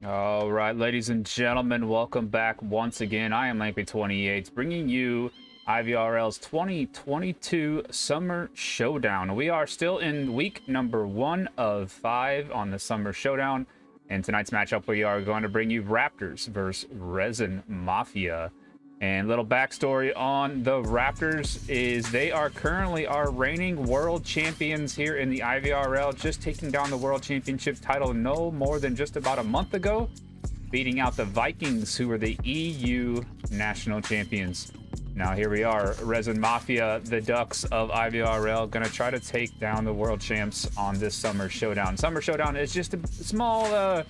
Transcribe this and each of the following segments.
All right, ladies and gentlemen, welcome back once again. I am Lampy28, bringing you IVRL's 2022 Summer Showdown. We are still in week number 1 of 5 on the Summer Showdown. And tonight's matchup, we are going to bring you Raptors versus R3SIN Mafia. And little backstory on the Raptors is they are currently our reigning world champions here in the IVRL, just taking down the world championship title no more than just about a month ago, beating out the Vikings, who are the EU national champions. Now here we are, R3SIN Mafia, the Ducks of IVRL, gonna try to take down the world champs on this Summer Showdown. Summer Showdown is just a small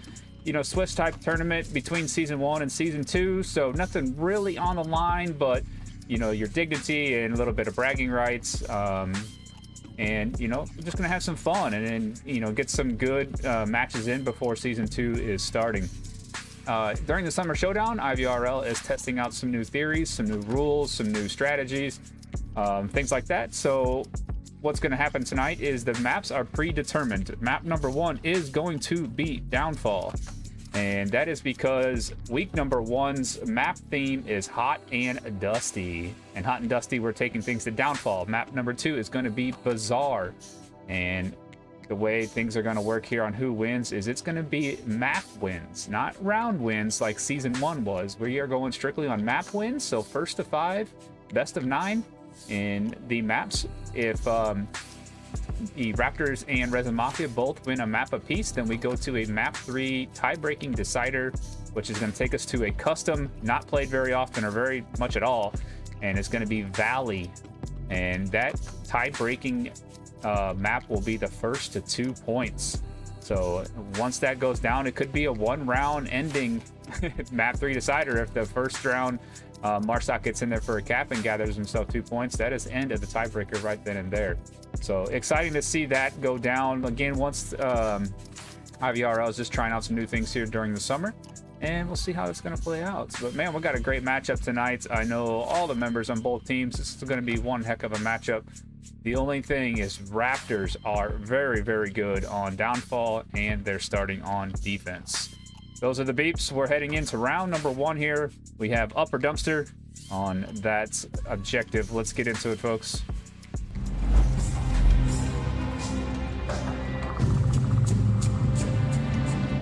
Swiss type tournament between season 1 and season 2, so nothing really on the line, but your dignity and a little bit of bragging rights, and we're just gonna have some fun and then get some good matches in before season 2 is starting. During the Summer Showdown, IVRL is testing out some new theories, some new rules, some new strategies, things like that. So what's going to happen tonight is the maps are predetermined. Map number 1 is going to be Downfall, and that is because week number 1's map theme is Hot and Dusty, and Hot and Dusty, we're taking things to Downfall. Map number 2 is going to be Bazaar, and the way things are going to work here on who wins is it's going to be map wins, not round wins like season 1 was. We are going strictly on map wins, so first to 5, best of 9 in the maps. If the Raptors and R3SIN Mafia both win a map apiece, then we go to a map 3 tie-breaking decider, which is going to take us to a custom, not played very often or very much at all, and it's going to be Valley. And that tie-breaking map will be the first to 2 points. So once that goes down, it could be a 1-round ending map 3 decider. If the first round Marsak gets in there for a cap and gathers himself 2 points, that is end of the tiebreaker right then and there. So exciting to see that go down again. Once IVRL is just trying out some new things here during the summer, and we'll see how it's going to play out. But man, we got a great matchup tonight. I know all the members on both teams. This is going to be one heck of a matchup. The only thing is Raptors are very, very good on Downfall, and they're starting on defense. Those are the beeps. We're heading into round number 1 here. We have Upper Dumpster on that objective. Let's get into it, folks.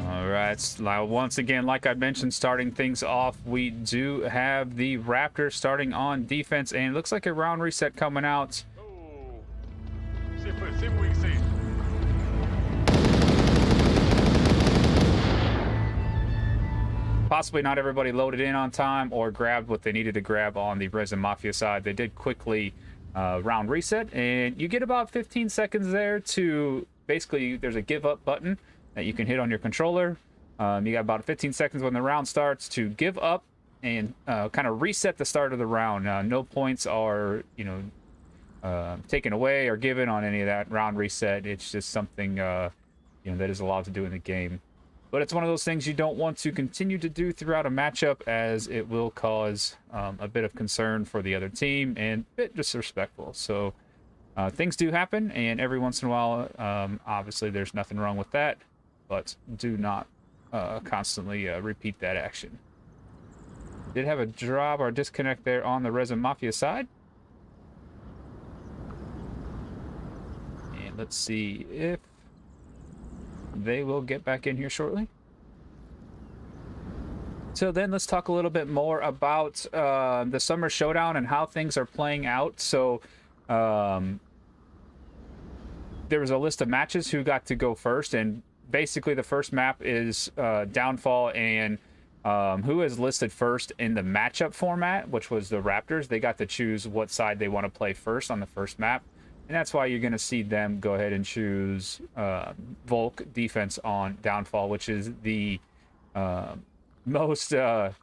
All right, once again, like I mentioned, starting things off, we do have the Raptors starting on defense, and it looks like a round reset coming out. See what we can see. Possibly not everybody loaded in on time or grabbed what they needed to grab on the R3SIN Mafia side. They did quickly round reset, and you get about 15 seconds there to basically, there's a give up button that you can hit on your controller. You got about 15 seconds when the round starts to give up and kind of reset the start of the round. No points are taken away or given on any of that round reset. It's just something that is allowed to do in the game. But it's one of those things you don't want to continue to do throughout a matchup, as it will cause a bit of concern for the other team and a bit disrespectful. So things do happen, and every once in a while, obviously there's nothing wrong with that, but do not constantly repeat that action. Did have a drop or disconnect there on the R3SIN Mafia side. And let's see if they will get back in here shortly. So then let's talk a little bit more about the Summer Showdown and how things are playing out. So there was a list of matches who got to go first, and basically the first map is Downfall, and who is listed first in the matchup format, which was the Raptors. They got to choose what side they want to play first on the first map. And that's why you're going to see them go ahead and choose Volk defense on Downfall, which is the it's the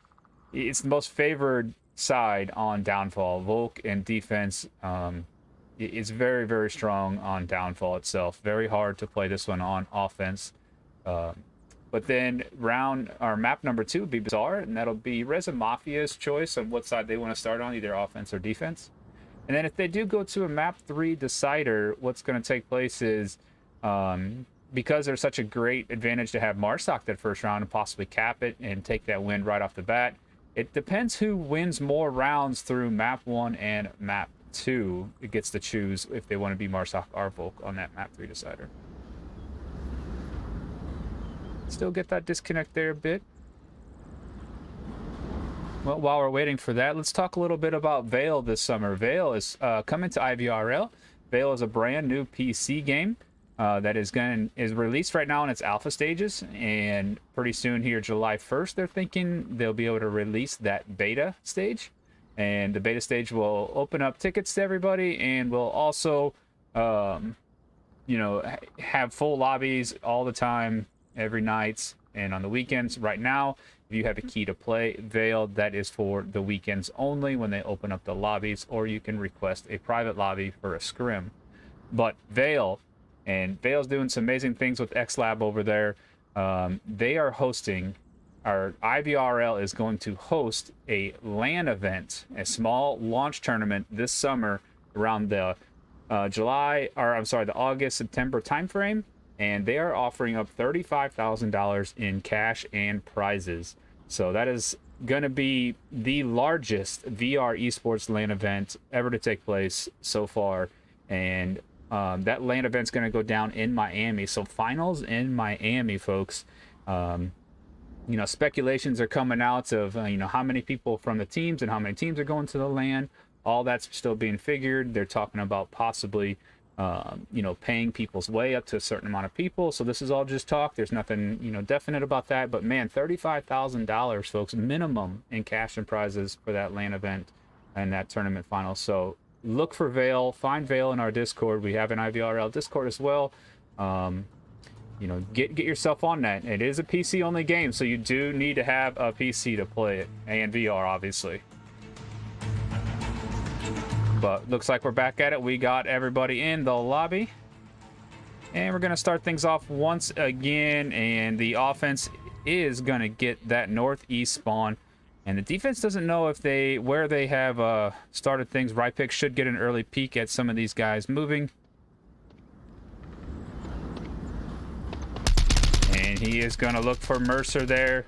most favored side on Downfall. Volk and defense is very, very strong on Downfall itself. Very hard to play this one on offense. But then map number 2 would be Bazaar, and that'll be R3SIN Mafia's choice on what side they want to start on, either offense or defense. And then if they do go to a map 3 decider, what's going to take place is because there's such a great advantage to have Marsoc that first round and possibly cap it and take that win right off the bat, it depends who wins more rounds through map 1 and map 2. It gets to choose if they want to be Marsoc or Volk on that map 3 decider. Still get that disconnect there a bit. Well, while we're waiting for that, let's talk a little bit about Veil this summer. Veil is coming to IVRL. Veil is a brand new PC game that is released right now in its alpha stages, and pretty soon here, July 1st, they're thinking they'll be able to release that beta stage, and the beta stage will open up tickets to everybody, and will also, you know, have full lobbies all the time, every night, and on the weekends. Right now, if you have a key to play Veil, that is for the weekends only when they open up the lobbies, or you can request a private lobby for a scrim. But Veil's doing some amazing things with XLab over there. They are hosting, our IVRL is going to host a LAN event, a small launch tournament this summer around the the August-September timeframe. And they are offering up $35,000 in cash and prizes. So that is going to be the largest VR esports LAN event ever to take place so far. And that LAN event's going to go down in Miami. So finals in Miami, folks. You know, speculations are coming out of, you know, how many people from the teams and how many teams are going to the LAN. All that's still being figured. They're talking about possibly you know, paying people's way up to a certain amount of people. So this is all just talk. There's nothing, you know, definite about that. But man, $35,000, folks, minimum in cash and prizes for that LAN event and that tournament final. So look for Veil. Find Veil in our Discord. We have an IVRL Discord as well. You know, get yourself on that. It is a PC only game, so you do need to have a PC to play it, and VR, obviously. But looks like we're back at it. We got everybody in the lobby. And we're going to start things off once again. And the offense is going to get that northeast spawn. And the defense doesn't know if where they have started things. Rypick should get an early peek at some of these guys moving. And he is going to look for Mercer there.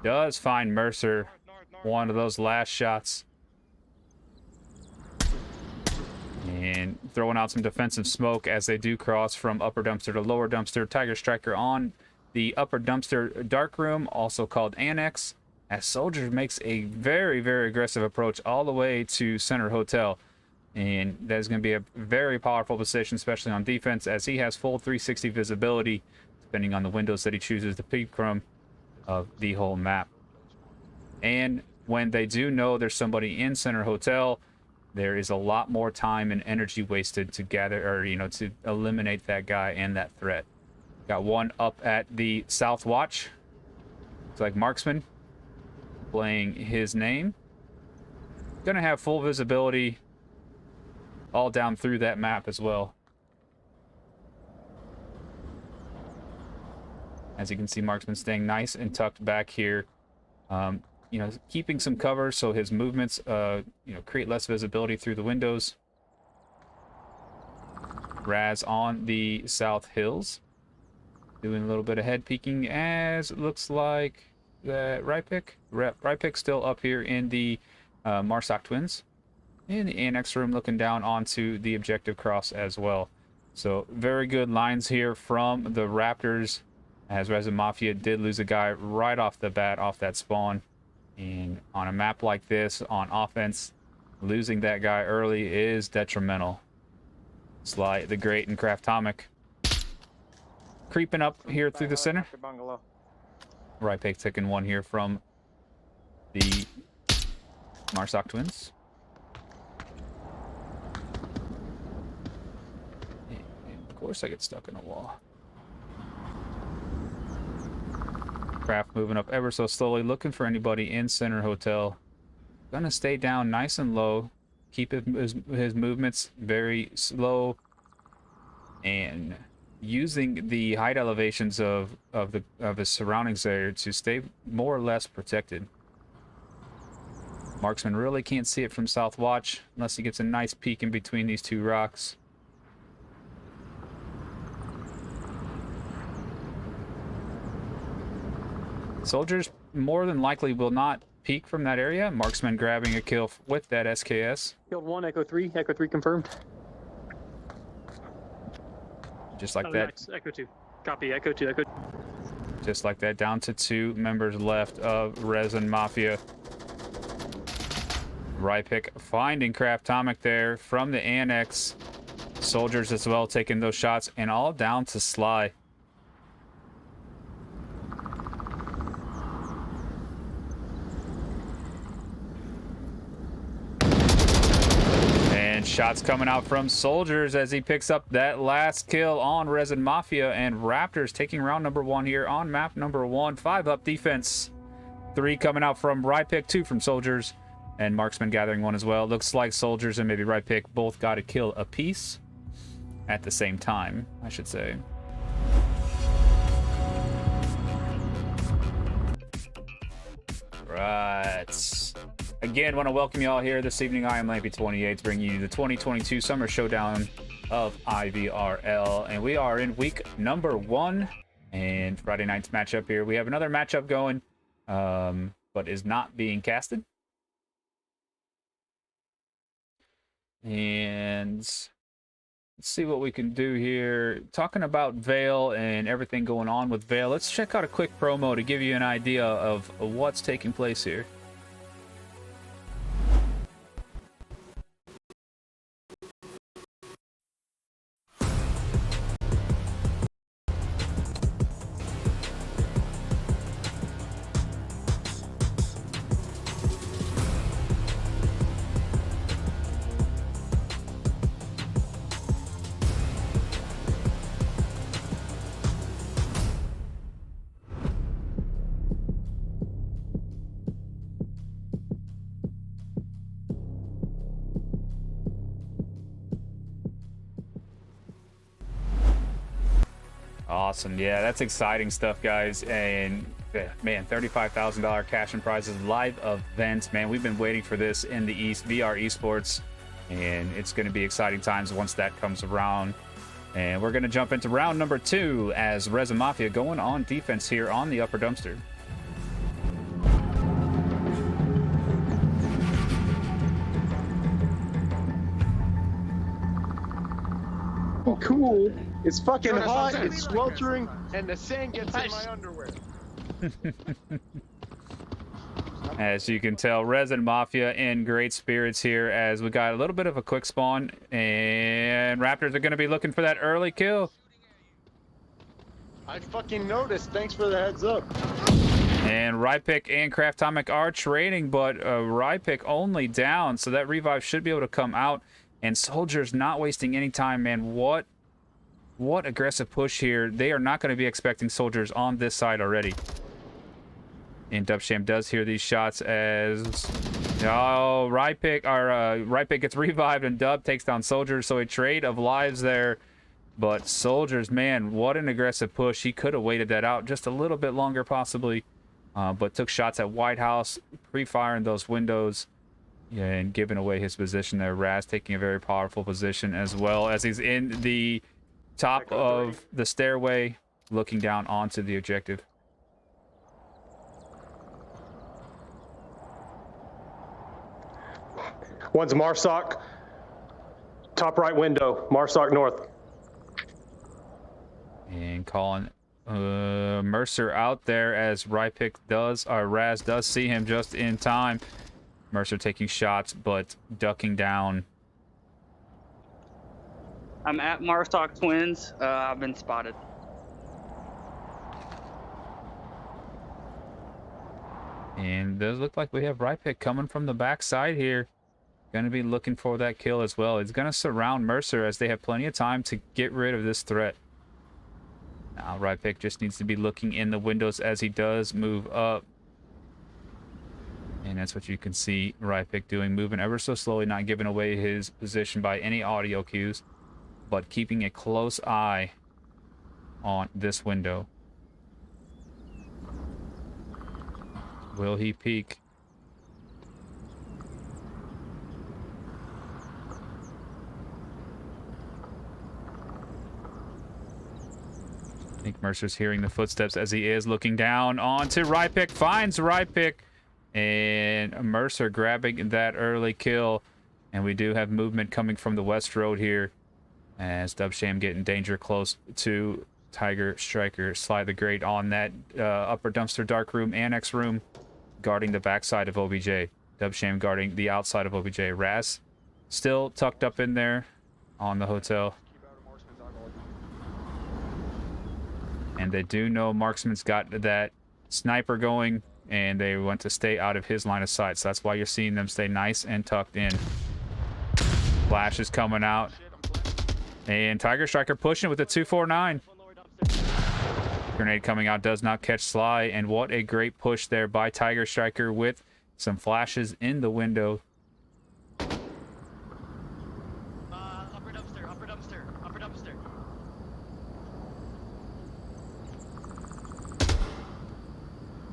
Does find Mercer. One of those last shots. And throwing out some defensive smoke as they do cross from upper dumpster to lower dumpster. Tiger Striker on the upper dumpster dark room, also called Annex, as Soldier makes a very, very aggressive approach all the way to Center Hotel. And that is going to be a very powerful position, especially on defense, as he has full 360 visibility, depending on the windows that he chooses to peek from of the whole map. And when they do know there's somebody in Center Hotel, there is a lot more time and energy wasted to gather, or, you know, to eliminate that guy and that threat. Got one up at the South Watch. It's like Marksman playing his name. Gonna have full visibility all down through that map as well. As you can see, Marksman staying nice and tucked back here. You know, keeping some cover so his movements, you know, create less visibility through the windows. Raz on the South Hills, doing a little bit of head peeking, as it looks like that Rypick still up here in the Marsoc Twins, in the Annex room, looking down onto the objective cross as well. So very good lines here from the Raptors, as Resin Mafia did lose a guy right off the bat off that spawn. And on a map like this, on offense, losing that guy early is detrimental. Sly the Great and Craftomic creeping up here through the center. Rypick taking one here from the Marsoc Twins. And of course I get stuck in a wall. Craft moving up ever so slowly, looking for anybody in Center Hotel. Gonna stay down nice and low, keep his movements very slow, and using the height elevations of his surroundings there to stay more or less protected. Marksman really can't see it from South Watch unless he gets a nice peek in between these two rocks. Soldiers more than likely will not peek from that area. Marksman grabbing a kill with that SKS. Killed one, Echo 3. Echo 3 confirmed. Just like Oh, that. nice. Echo 2. Copy. Echo 2. Echo. Just like that. Down to 2 members left of RAPTORS Mafia. Rypick finding Craftomic there from the annex. Soldiers as well taking those shots, and all down to Sly. And shots coming out from Soldiers as he picks up that last kill on RAPTORS Mafia, and Raptors taking round number 1 here on map number 1. 5 up defense. 3 coming out from Rypick, 2 from Soldiers, and Marksman gathering 1 as well. Looks like Soldiers and maybe Rypick both got a kill apiece at the same time, I should say. Right. Again, want to welcome you all here this evening. I am Lampy28, bringing you the 2022 Summer Showdown of IVRL, and we are in week number 1 and Friday night's matchup here. We have another matchup going, but is not being casted. And let's see what we can do here. Talking about Vale and everything going on with Vale, let's check out a quick promo to give you an idea of what's taking place here. Awesome. Yeah, that's exciting stuff, guys. And man, $35,000 cash and prizes, live events. Man, we've been waiting for this in the East, VR Esports, and it's going to be exciting times once that comes around. And we're going to jump into round number 2 as RAPTORS Mafia going on defense here on the upper dumpster. Cool. It's fucking Jonas, hot. I'm It's sweltering. And the sand gets in my underwear. As you can tell, RAPTORS Mafia in great spirits here as we got a little bit of a quick spawn, and Raptors are going to be looking for that early kill. I fucking noticed. Thanks for the heads up. And Rypick and Craftomic are trading, but Rypick only down, so that revive should be able to come out. And Soldiers not wasting any time, man. What aggressive push here. They are not going to be expecting Soldiers on this side already. And Dubsham does hear these shots as Rypick gets revived, and Dub takes down Soldiers, so a trade of lives there. But Soldiers, man, what an aggressive push. He could have waited that out just a little bit longer possibly, but took shots at White House, pre-firing those windows. Yeah, and giving away his position there. Raz taking a very powerful position as well as he's in the top of the stairway, looking down onto the objective. One's Marsoc. Top right window. Marsoc north. And calling Mercer out there as Rypick does, or Raz does see him just in time. Mercer taking shots, but ducking down. I'm at Marstock Twins. I've been spotted. And does look like we have Rypick coming from the backside here. Going to be looking for that kill as well. He's going to surround Mercer as they have plenty of time to get rid of this threat. Now Rypick just needs to be looking in the windows as he does move up. And that's what you can see Rypick doing, moving ever so slowly, not giving away his position by any audio cues, but keeping a close eye on this window. Will he peek? I think Mercer's hearing the footsteps as he is looking down onto Rypick. Finds Rypick. And Mercer grabbing that early kill. And we do have movement coming from the west road here. As Dubsham getting danger close to Tiger Striker. Slide the Great on that upper dumpster dark room, annex room. Guarding the backside of OBJ. Dubsham guarding the outside of OBJ. Raz still tucked up in there on the hotel. And they do know Marksman's got that sniper going, and they want to stay out of his line of sight. So that's why you're seeing them stay nice and tucked in. Flash is coming out. And Tiger Striker pushing with a 249. Grenade coming out, does not catch Sly. And what a great push there by Tiger Striker with some flashes in the window. Upper dumpster, upper dumpster, upper dumpster.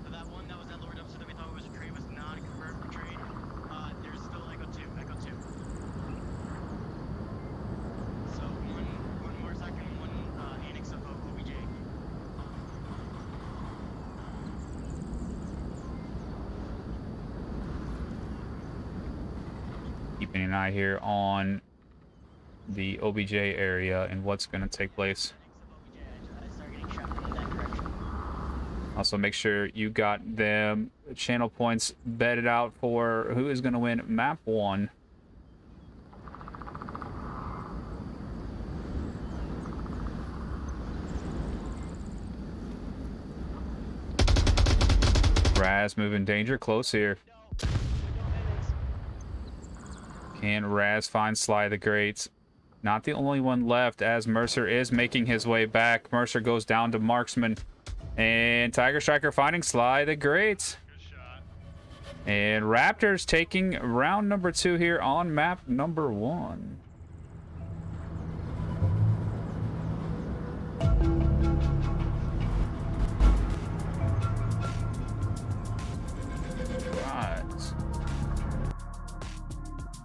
So that one that was that lower dumpster that we thought was a trade was not a confirmed trade. There's still Echo 2, Echo 2. So one more second, one annex of OBJ. Keeping an eye here on the OBJ area and what's going to take place. I started getting shot from that direction. Also, make sure you got them channel points bedded out for who is going to win map 1. Raz moving danger close here. Can Raz find Sly the Great? Not the only one left, as Mercer is making his way back. Mercer goes down to Marksman. And Tiger Striker finding Sly the Great. And Raptors taking round number 2 here on map number 1.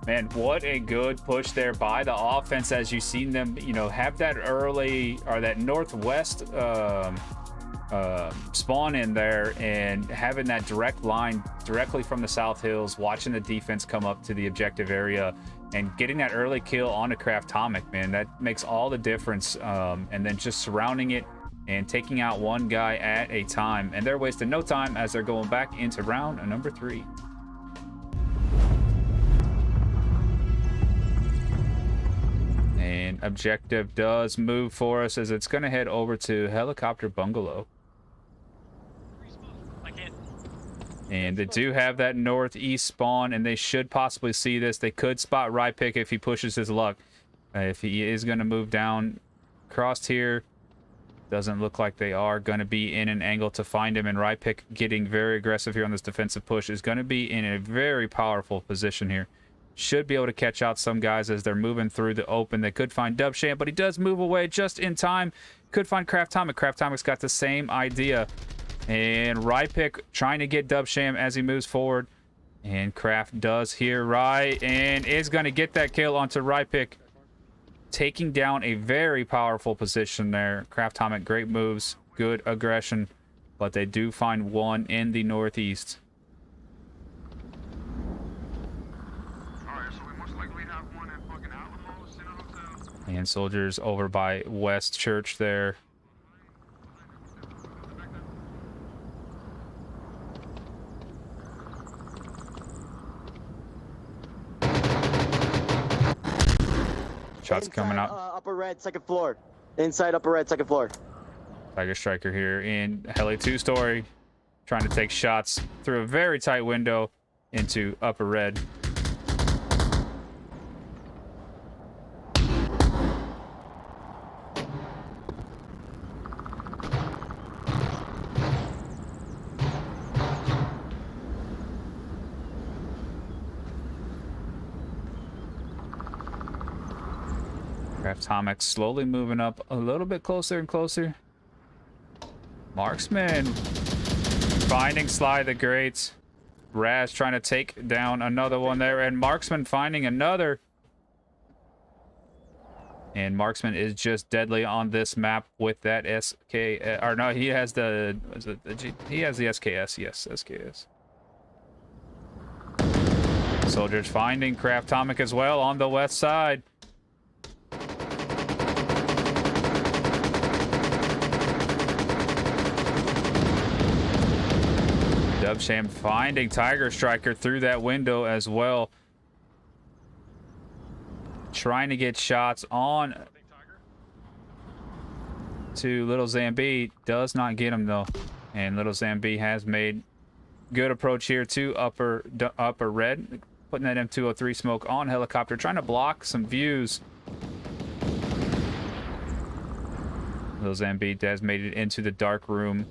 Man, what a good push there by the offense as you've seen them, you know, have that early or that northwest spawn in there and having that direct line directly from the South Hills, watching the defense come up to the objective area and getting that early kill on a Craftomic, man, that makes all the difference. And then just surrounding it and taking out one guy at a time. And they're wasting no time as they're going back into round number 3. And objective does move for us as it's going to head over to Helicopter Bungalow. And they do have that northeast spawn, and they should possibly see this. They could spot Rypick if he pushes his luck. If he is going to move down across here, doesn't look like they are going to be in an angle to find him. And Rypick getting very aggressive here on this defensive push is going to be in a very powerful position here. Should be able to catch out some guys as they're moving through the open. They could find Dubsham, but he does move away just in time. Could find Craftomic. Craftomic's got the same idea. And Rypick trying to get Dubsham as he moves forward. And Craft does hear Ry and is going to get that kill onto Rypick. Taking down a very powerful position there. Craftomic, great moves, good aggression. But they do find one in the northeast. And soldiers over by West Church there. Shots coming out. Upper red, second floor. Inside upper red, second floor. Tiger Striker here in Heli 2-story. Trying to take shots through a very tight window into upper red. Craftomic slowly moving up a little bit closer and closer. Marksman finding Sly the Great. Raz trying to take down another one there, and Marksman finding another. And Marksman is just deadly on this map with that SK. Or no, he has the. Is it the G, he has the SKS. Yes, SKS. Soldiers finding Craftomic as well on the west side. Dubsham finding Tiger Striker through that window as well. Trying to get shots on to Little Zambi. Does not get him though. And Little Zambi has made good approach here to upper red. Putting that M203 smoke on helicopter. Trying to block some views. Little Zambi has made it into the dark room.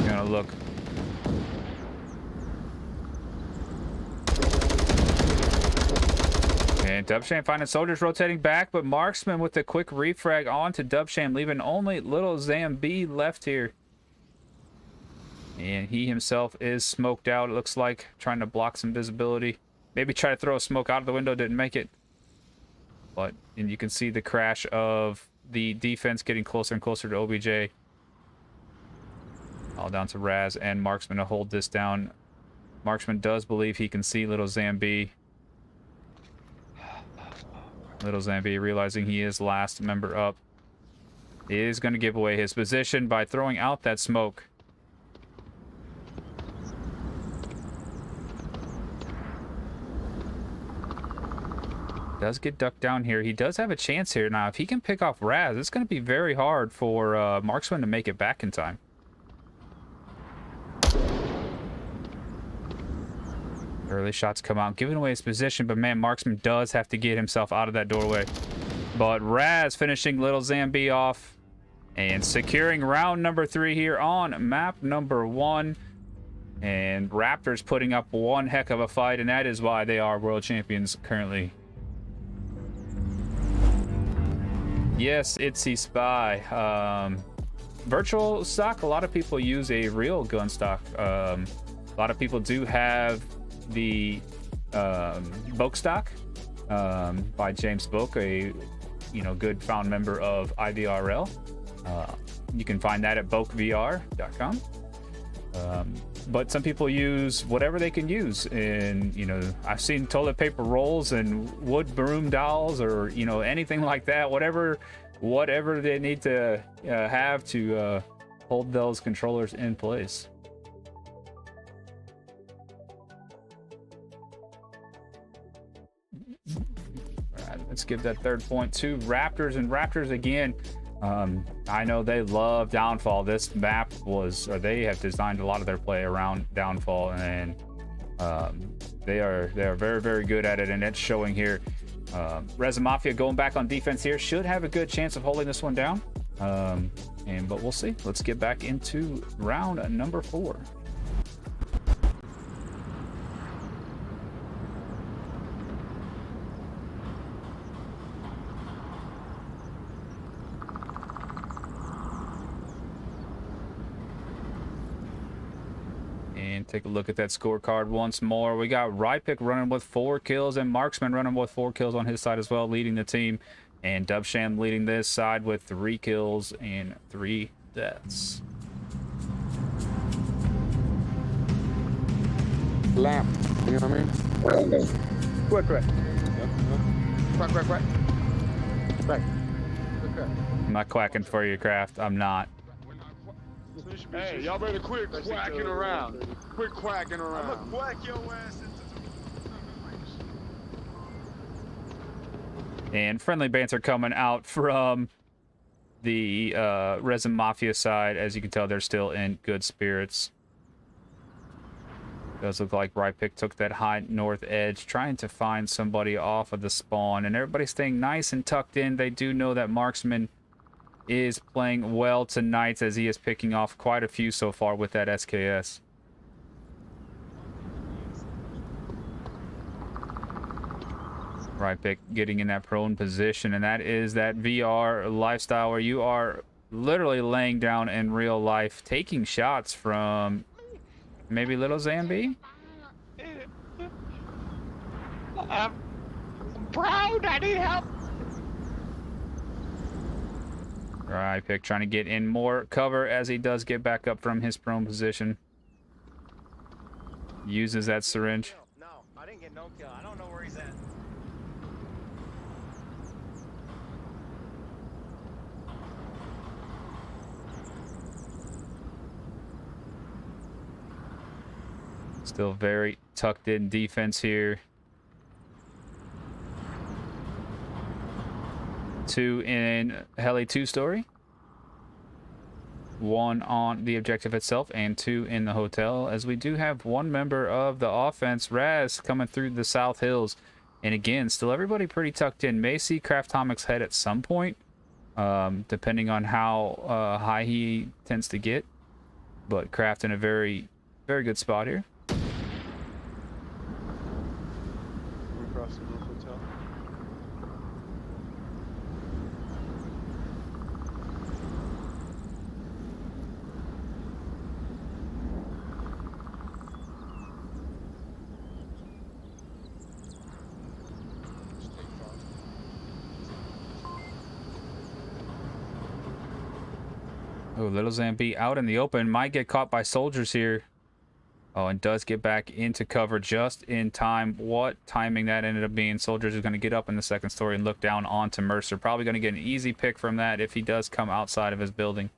Gonna look. And Dubsham finding soldiers rotating back, but Marksman with a quick refrag on to Dubsham, leaving only Little Zambi left here. And he himself is smoked out, it looks like, trying to block some visibility. Maybe try to throw a smoke out of the window, didn't make it. But, and you can see the crash of the defense getting closer and closer to OBJ. All down to Raz and Marksman to hold this down. Marksman does believe he can see Little Zambi. Little Zambi, realizing he is last member up, is going to give away his position by throwing out that smoke. Does get ducked down here. He does have a chance here. Now, if he can pick off Raz, it's going to be very hard for Marksman to make it back in time. Early shots come out, giving away his position, but man, Marksman does have to get himself out of that doorway. But Raz finishing Little Zambi off and securing round number 3 here on map number 1. And Raptors putting up one heck of a fight, and that is why they are world champions currently. Yes, Itsy Spy. Virtual stock, a lot of people use a real gun stock. A lot of people do have the Boke stock by James Boke, a good found member of IVRL. You can find that at bokevr.com. But some people use whatever they can use, and I've seen toilet paper rolls and wood broom dolls, or anything like that. Whatever they need to have to hold those controllers in place. Let's give that third point to Raptors. And Raptors again, I know they love Downfall. This map they have designed a lot of their play around Downfall, and they are very, very good at it, and it's showing here. Reza Mafia going back on defense here should have a good chance of holding this one down, but we'll see. Let's get back into round number 4. Take a look at that scorecard once more. We got Rypick running with 4 kills and Marksman running with 4 kills on his side as well, leading the team. And Dubsham leading this side with 3 kills and 3 deaths. Lamp. You know what I mean? Quick. Right. I'm not quacking for you, Kraft. I'm not. Hey, y'all better quit quacking around. Quit quacking around. I'm gonna quack your ass into... And friendly banter coming out from the Resin Mafia side. As you can tell, they're still in good spirits. Does look like Rypick took that high north edge, trying to find somebody off of the spawn. And everybody's staying nice and tucked in. They do know that Marksman is playing well tonight, as he is picking off quite a few so far with that SKS. Rypick getting in that prone position, and that is that VR lifestyle where you are literally laying down in real life, taking shots from maybe Little Zambi. I'm proud. I need help. Right pick trying to get in more cover as he does get back up from his prone position. Uses that syringe. No, I didn't get no kill. I don't know where he's at. Still very tucked in defense here. 2 in heli 2-story. 1 on the objective itself and 2 in the hotel, as we do have 1 member of the offense, Raz, coming through the South Hills. And again, still everybody pretty tucked in. May see Craftomic's head at some point, depending on how high he tends to get. But Craft in a very, very good spot here. We're crossing the hotel. Oh, Little Zambi out in the open. Might get caught by soldiers here. Oh, and does get back into cover just in time. What timing that ended up being. Soldiers are going to get up in the 2nd story and look down onto Mercer. Probably going to get an easy pick from that if he does come outside of his building.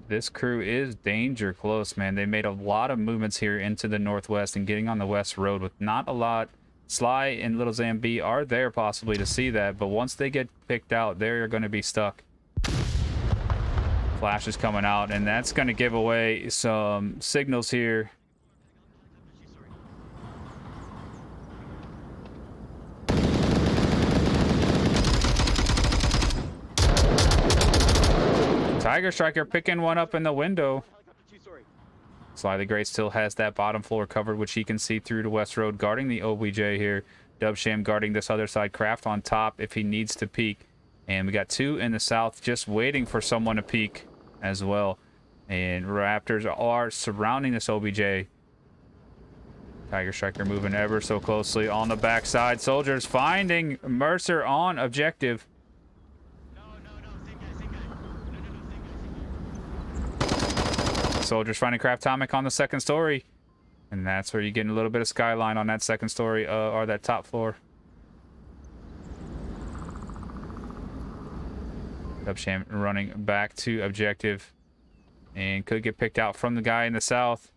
This crew is danger close, man. They made a lot of movements here into the northwest and getting on the west road with not a lot. Sly and Little Zambi are there possibly to see that, but once they get picked out, they're going to be stuck. Flash is coming out, and that's going to give away some signals here. Tiger Striker picking one up in the window. Sly the Great still has that bottom floor covered, which he can see through to West Road, guarding the OBJ here. Dubsham guarding this other side. Craft on top if he needs to peek. And we got 2 in the south just waiting for someone to peek as well. And Raptors are surrounding this OBJ. Tiger Striker moving ever so closely on the backside. Soldiers finding Mercer on objective. Soldiers finding Craftomic on the 2nd story. And that's where you're getting a little bit of skyline on that 2nd story, or that top floor. Dubsham running back to objective. And could get picked out from the guy in the south.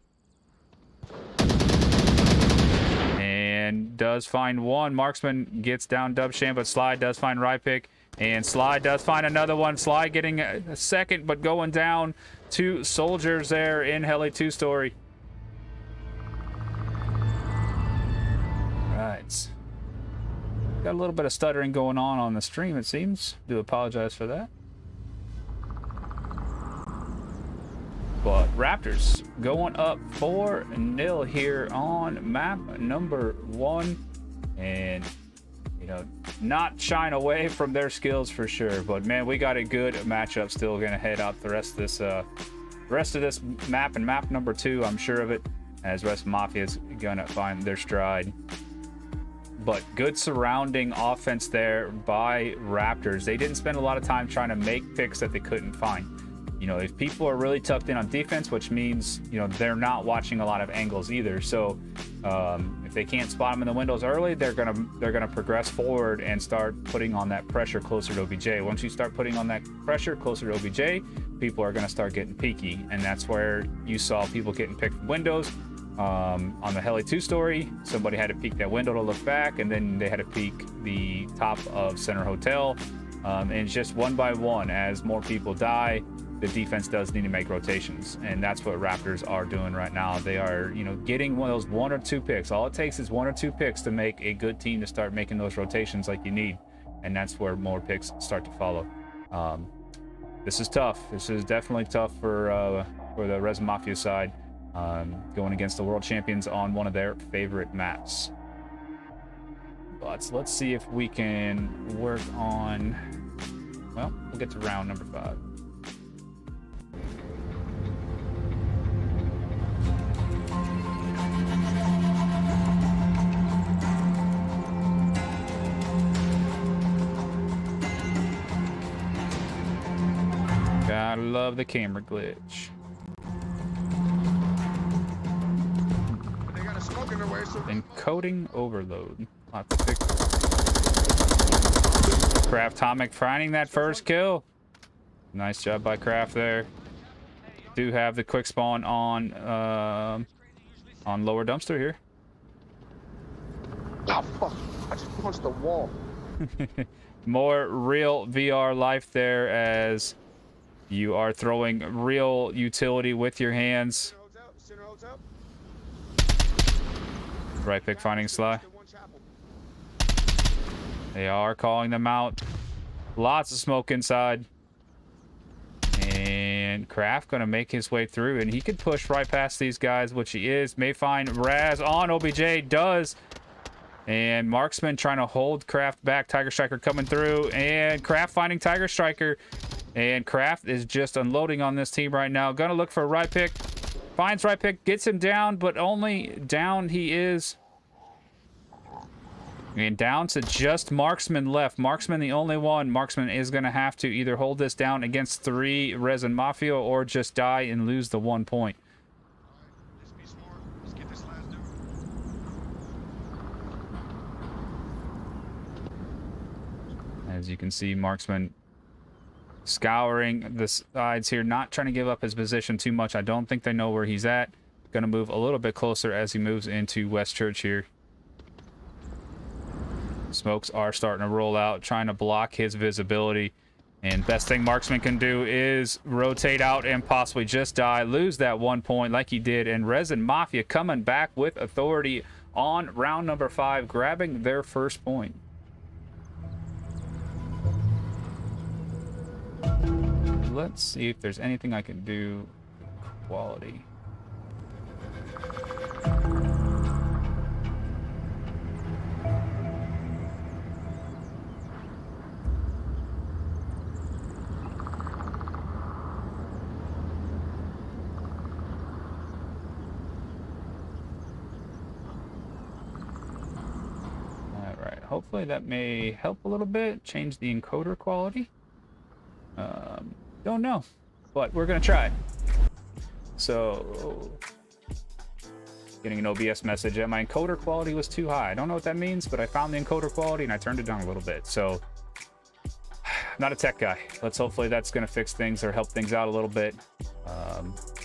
And does find one. Marksman gets down Dubsham, but Sly does find Rypick. And Sly does find another one. Sly getting a second, but going down. 2 soldiers there in heli 2-story. Right. Got a little bit of stuttering going on the stream, it seems. Do apologize for that. But Raptors going up 4-0 here on map number 1. And you know, not shying away from their skills for sure, but man, we got a good matchup still. Gonna head out the rest of this map, and map number 2, I'm sure of it, as Rest Mafia is gonna find their stride. But good surrounding offense there by Raptors. They didn't spend a lot of time trying to make picks that they couldn't find. You know, if people are really tucked in on defense, which means, you know, they're not watching a lot of angles either. So if they can't spot them in the windows early, they're gonna progress forward and start putting on that pressure closer to OBJ. Once you start putting on that pressure closer to OBJ, people are gonna start getting peaky, and that's where you saw people getting picked from windows. On the heli 2-story, somebody had to peek that window to look back, and then they had to peek the top of Center Hotel. And it's just one by one. As more people die, the defense does need to make rotations, and that's what Raptors are doing right now. They are, you know, getting one of those 1 or 2 picks. All it takes is 1 or 2 picks to make a good team to start making those rotations like you need, and that's where more picks start to follow. This is tough. This is definitely tough for the Res Mafia side. going against the world champions on one of their favorite maps. But let's see if we can work on, well, we'll get to round number 5. Gotta love the camera glitch. They got a smoke in their way, so Encoding overload. Lots of fix. Craft Tomic finding that first kill. Nice job by Craft there. Do have the quick spawn on lower dumpster here. oh fuck! I just punched the wall. More real VR life there as you are throwing real utility with your hands. Center holds up. Right pick finding Sly. They are calling them out. Lots of smoke inside. And Kraft gonna make his way through, and he could push right past these guys, which he is. May find Raz on OBJ, does. And Marksman trying to hold Kraft back. Tiger Striker coming through, and Kraft finding Tiger Striker. And Kraft is just unloading on this team right now. Gonna look for a right pick. Finds right pick, gets him down, but only down he is. And down to just Marksman left. Marksman the only one. Marksman is going to have to either hold this down against 3 RAPTORS Mafia or just die and lose the 1 point. Just be smart. Let's get this last dude. As you can see, Marksman scouring the sides here, not trying to give up his position too much. I don't think they know where he's at. Going to move a little bit closer as he moves into West Church here. Smokes are starting to roll out, trying to block his visibility. And best thing Marksman can do is rotate out and possibly just die, lose that 1 point like he did. And RAPTORS Mafia coming back with authority on round number 5, grabbing their first point. Let's see if there's anything I can do. Quality. Hopefully that may help a little bit, change the encoder quality. Don't know, but we're gonna try. So, getting an OBS message that my encoder quality was too high. I don't know what that means, but I found the encoder quality and I turned it down a little bit. So, I'm not a tech guy. Let's hopefully that's gonna fix things or help things out a little bit.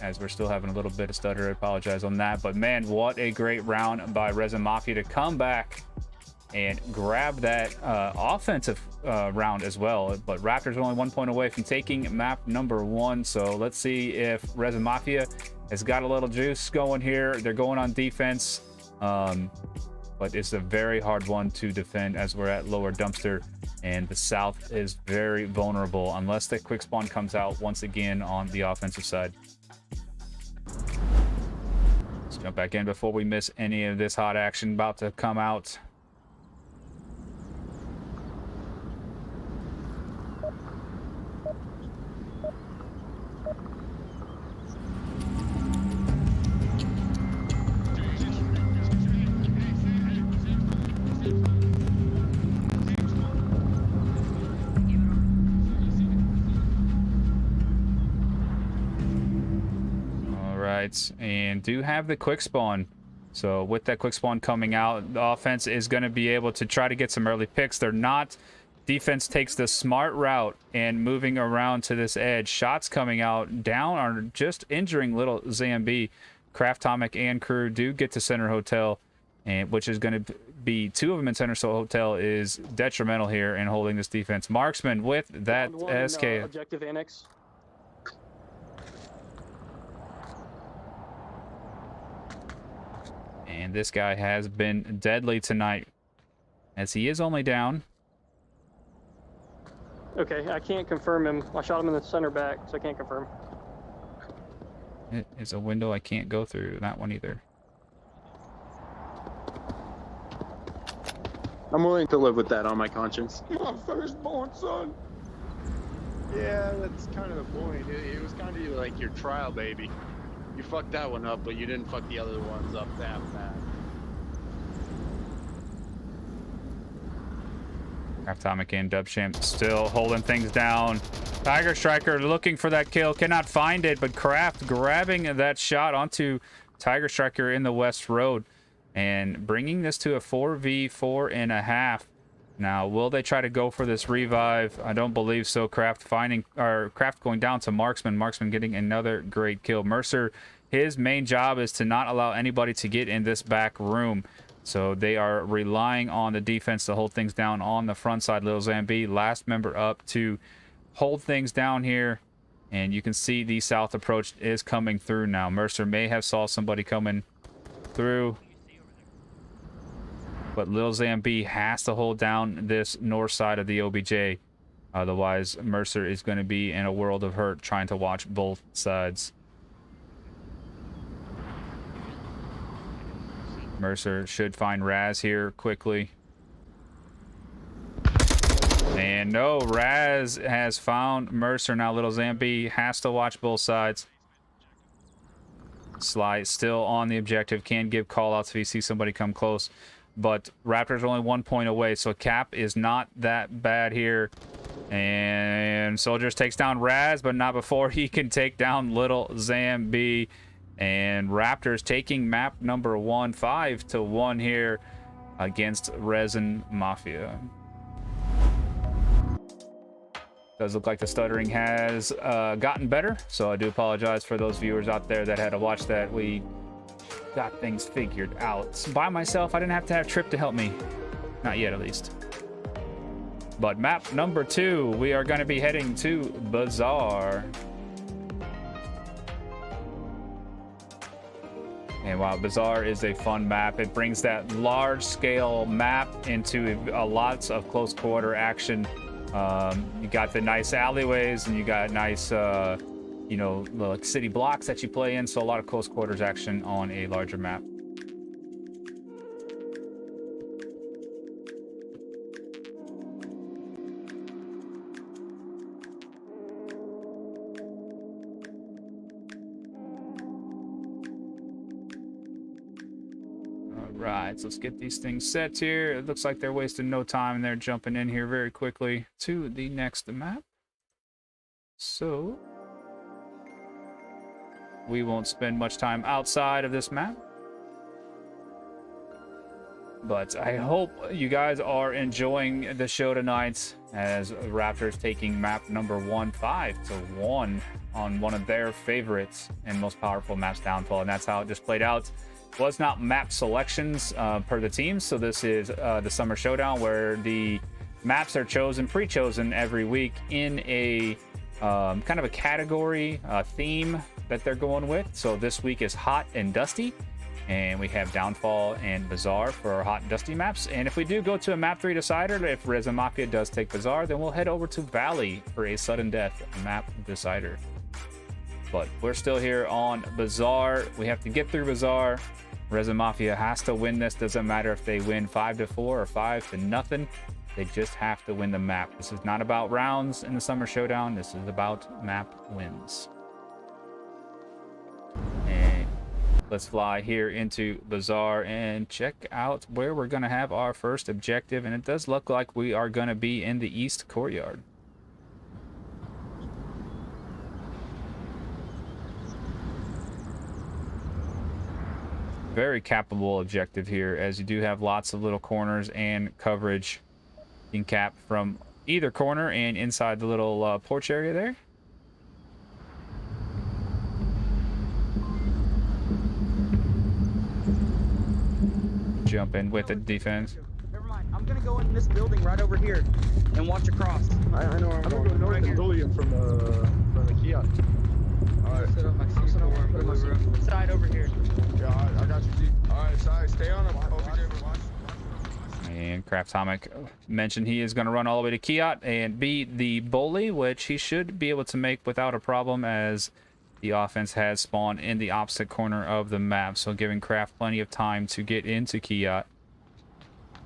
As we're still having a little bit of stutter, I apologize on that. But man, what a great round by RAPTORS Mafia to come back and grab that offensive round as well. But Raptors are only 1 point away from taking map number 1. So let's see if RAPTORS Mafia has got a little juice going here. They're going on defense, but it's a very hard one to defend as we're at lower dumpster, and the south is very vulnerable unless the quick spawn comes out once again on the offensive side. Let's jump back in before we miss any of this hot action about to come out. And do have the quick spawn. So with that quick spawn coming out, the offense is going to be able to try to get some early picks. They're not. Defense takes the smart route and moving around to this edge. Shots coming out down are just injuring little Zambi. Craft Tomic and crew do get to Center Hotel, and which is going to be 2 of them in Center Hotel is detrimental here in holding this defense. Marksman with that SK. Objective annex. And this guy has been deadly tonight, as he is only down. Okay, I can't confirm him. I shot him in the center back, so I can't confirm. It is a window I can't go through. That one either. I'm willing to live with that on my conscience. My firstborn son. Yeah, that's kind of the point. It was kind of like your trial baby. You fucked that one up, but you didn't fuck the other ones up that bad. Atomic and Dubchamp still holding things down. Tiger Striker looking for that kill, cannot find it, but Kraft grabbing that shot onto Tiger Striker in the West Road and bringing this to a 4v4.5. Now, will they try to go for this revive? I don't believe so. Kraft going down to Marksman. Marksman getting another great kill. Mercer, his main job is to not allow anybody to get in this back room. So they are relying on the defense to hold things down on the front side. Lil Zambi, last member up to hold things down here. And you can see the south approach is coming through now. Mercer may have saw somebody coming through. But Lil Zambi has to hold down this north side of the OBJ. Otherwise, Mercer is going to be in a world of hurt trying to watch both sides. Mercer should find Raz here quickly. And no, Raz has found Mercer. Now Little Zambi has to watch both sides. Sly still on the objective. Can give call-outs if he sees somebody come close. But Raptors are only 1 point away, so Cap is not that bad here. And Soldiers takes down Raz, but not before he can take down Little Zambi. And Raptors taking map number 1, 5-1 here against R3SIN Mafia. Does look like the stuttering has gotten better, so I do apologize for those viewers out there that had to watch that. We got things figured out by myself. I didn't have to have Trip to help me. Not yet, at least. But map number 2, we are going to be heading to Bazaar. And while Bazaar is a fun map, it brings that large-scale map into lots of close-quarter action. You got the nice alleyways, and you got nice, you know, like city blocks that you play in. So a lot of close-quarters action on a larger map. Right, so let's get these things set here. It looks like they're wasting no time and they're jumping in here very quickly to the next map. So we won't spend much time outside of this map. But I hope you guys are enjoying the show tonight as Raptors taking map number 1, 5-1 on one of their favorites and most powerful maps, Downfall. And that's how it just played out. Was not map selections per the teams, so this is the Summer Showdown where the maps are chosen, pre-chosen every week in a kind of a category theme that they're going with. So this week is Hot and Dusty, and we have Downfall and Bazaar for our Hot and Dusty maps. And if we do go to a map 3 decider, if R3SIN Mafia does take Bazaar, then we'll head over to Valley for a sudden death map decider. But we're still here on Bazaar. We have to get through Bazaar. R3SIN Mafia has to win this. Doesn't matter if they win 5-4 or 5-0. They just have to win the map. This is not about rounds in the Summer Showdown. This is about map wins. And let's fly here into Bazaar and check out where we're going to have our first objective. And it does look like we are going to be in the East Courtyard. Very capable objective here, as you do have lots of little corners and coverage. You can cap from either corner and inside the little porch area there. Jump in with the defense. Never mind. I'm gonna go in this building right over here and watch across. I know I'm going to go north and bully him from the kiosk. Alright. Set up my C4 side over here. Yeah, I got you, G. Alright, sorry, stay on him. OBJ, watch. And Craftomic mentioned he is going to run all the way to Kiat and be the bully, which he should be able to make without a problem, as the offense has spawned in the opposite corner of the map, so giving Kraft plenty of time to get into Kiat.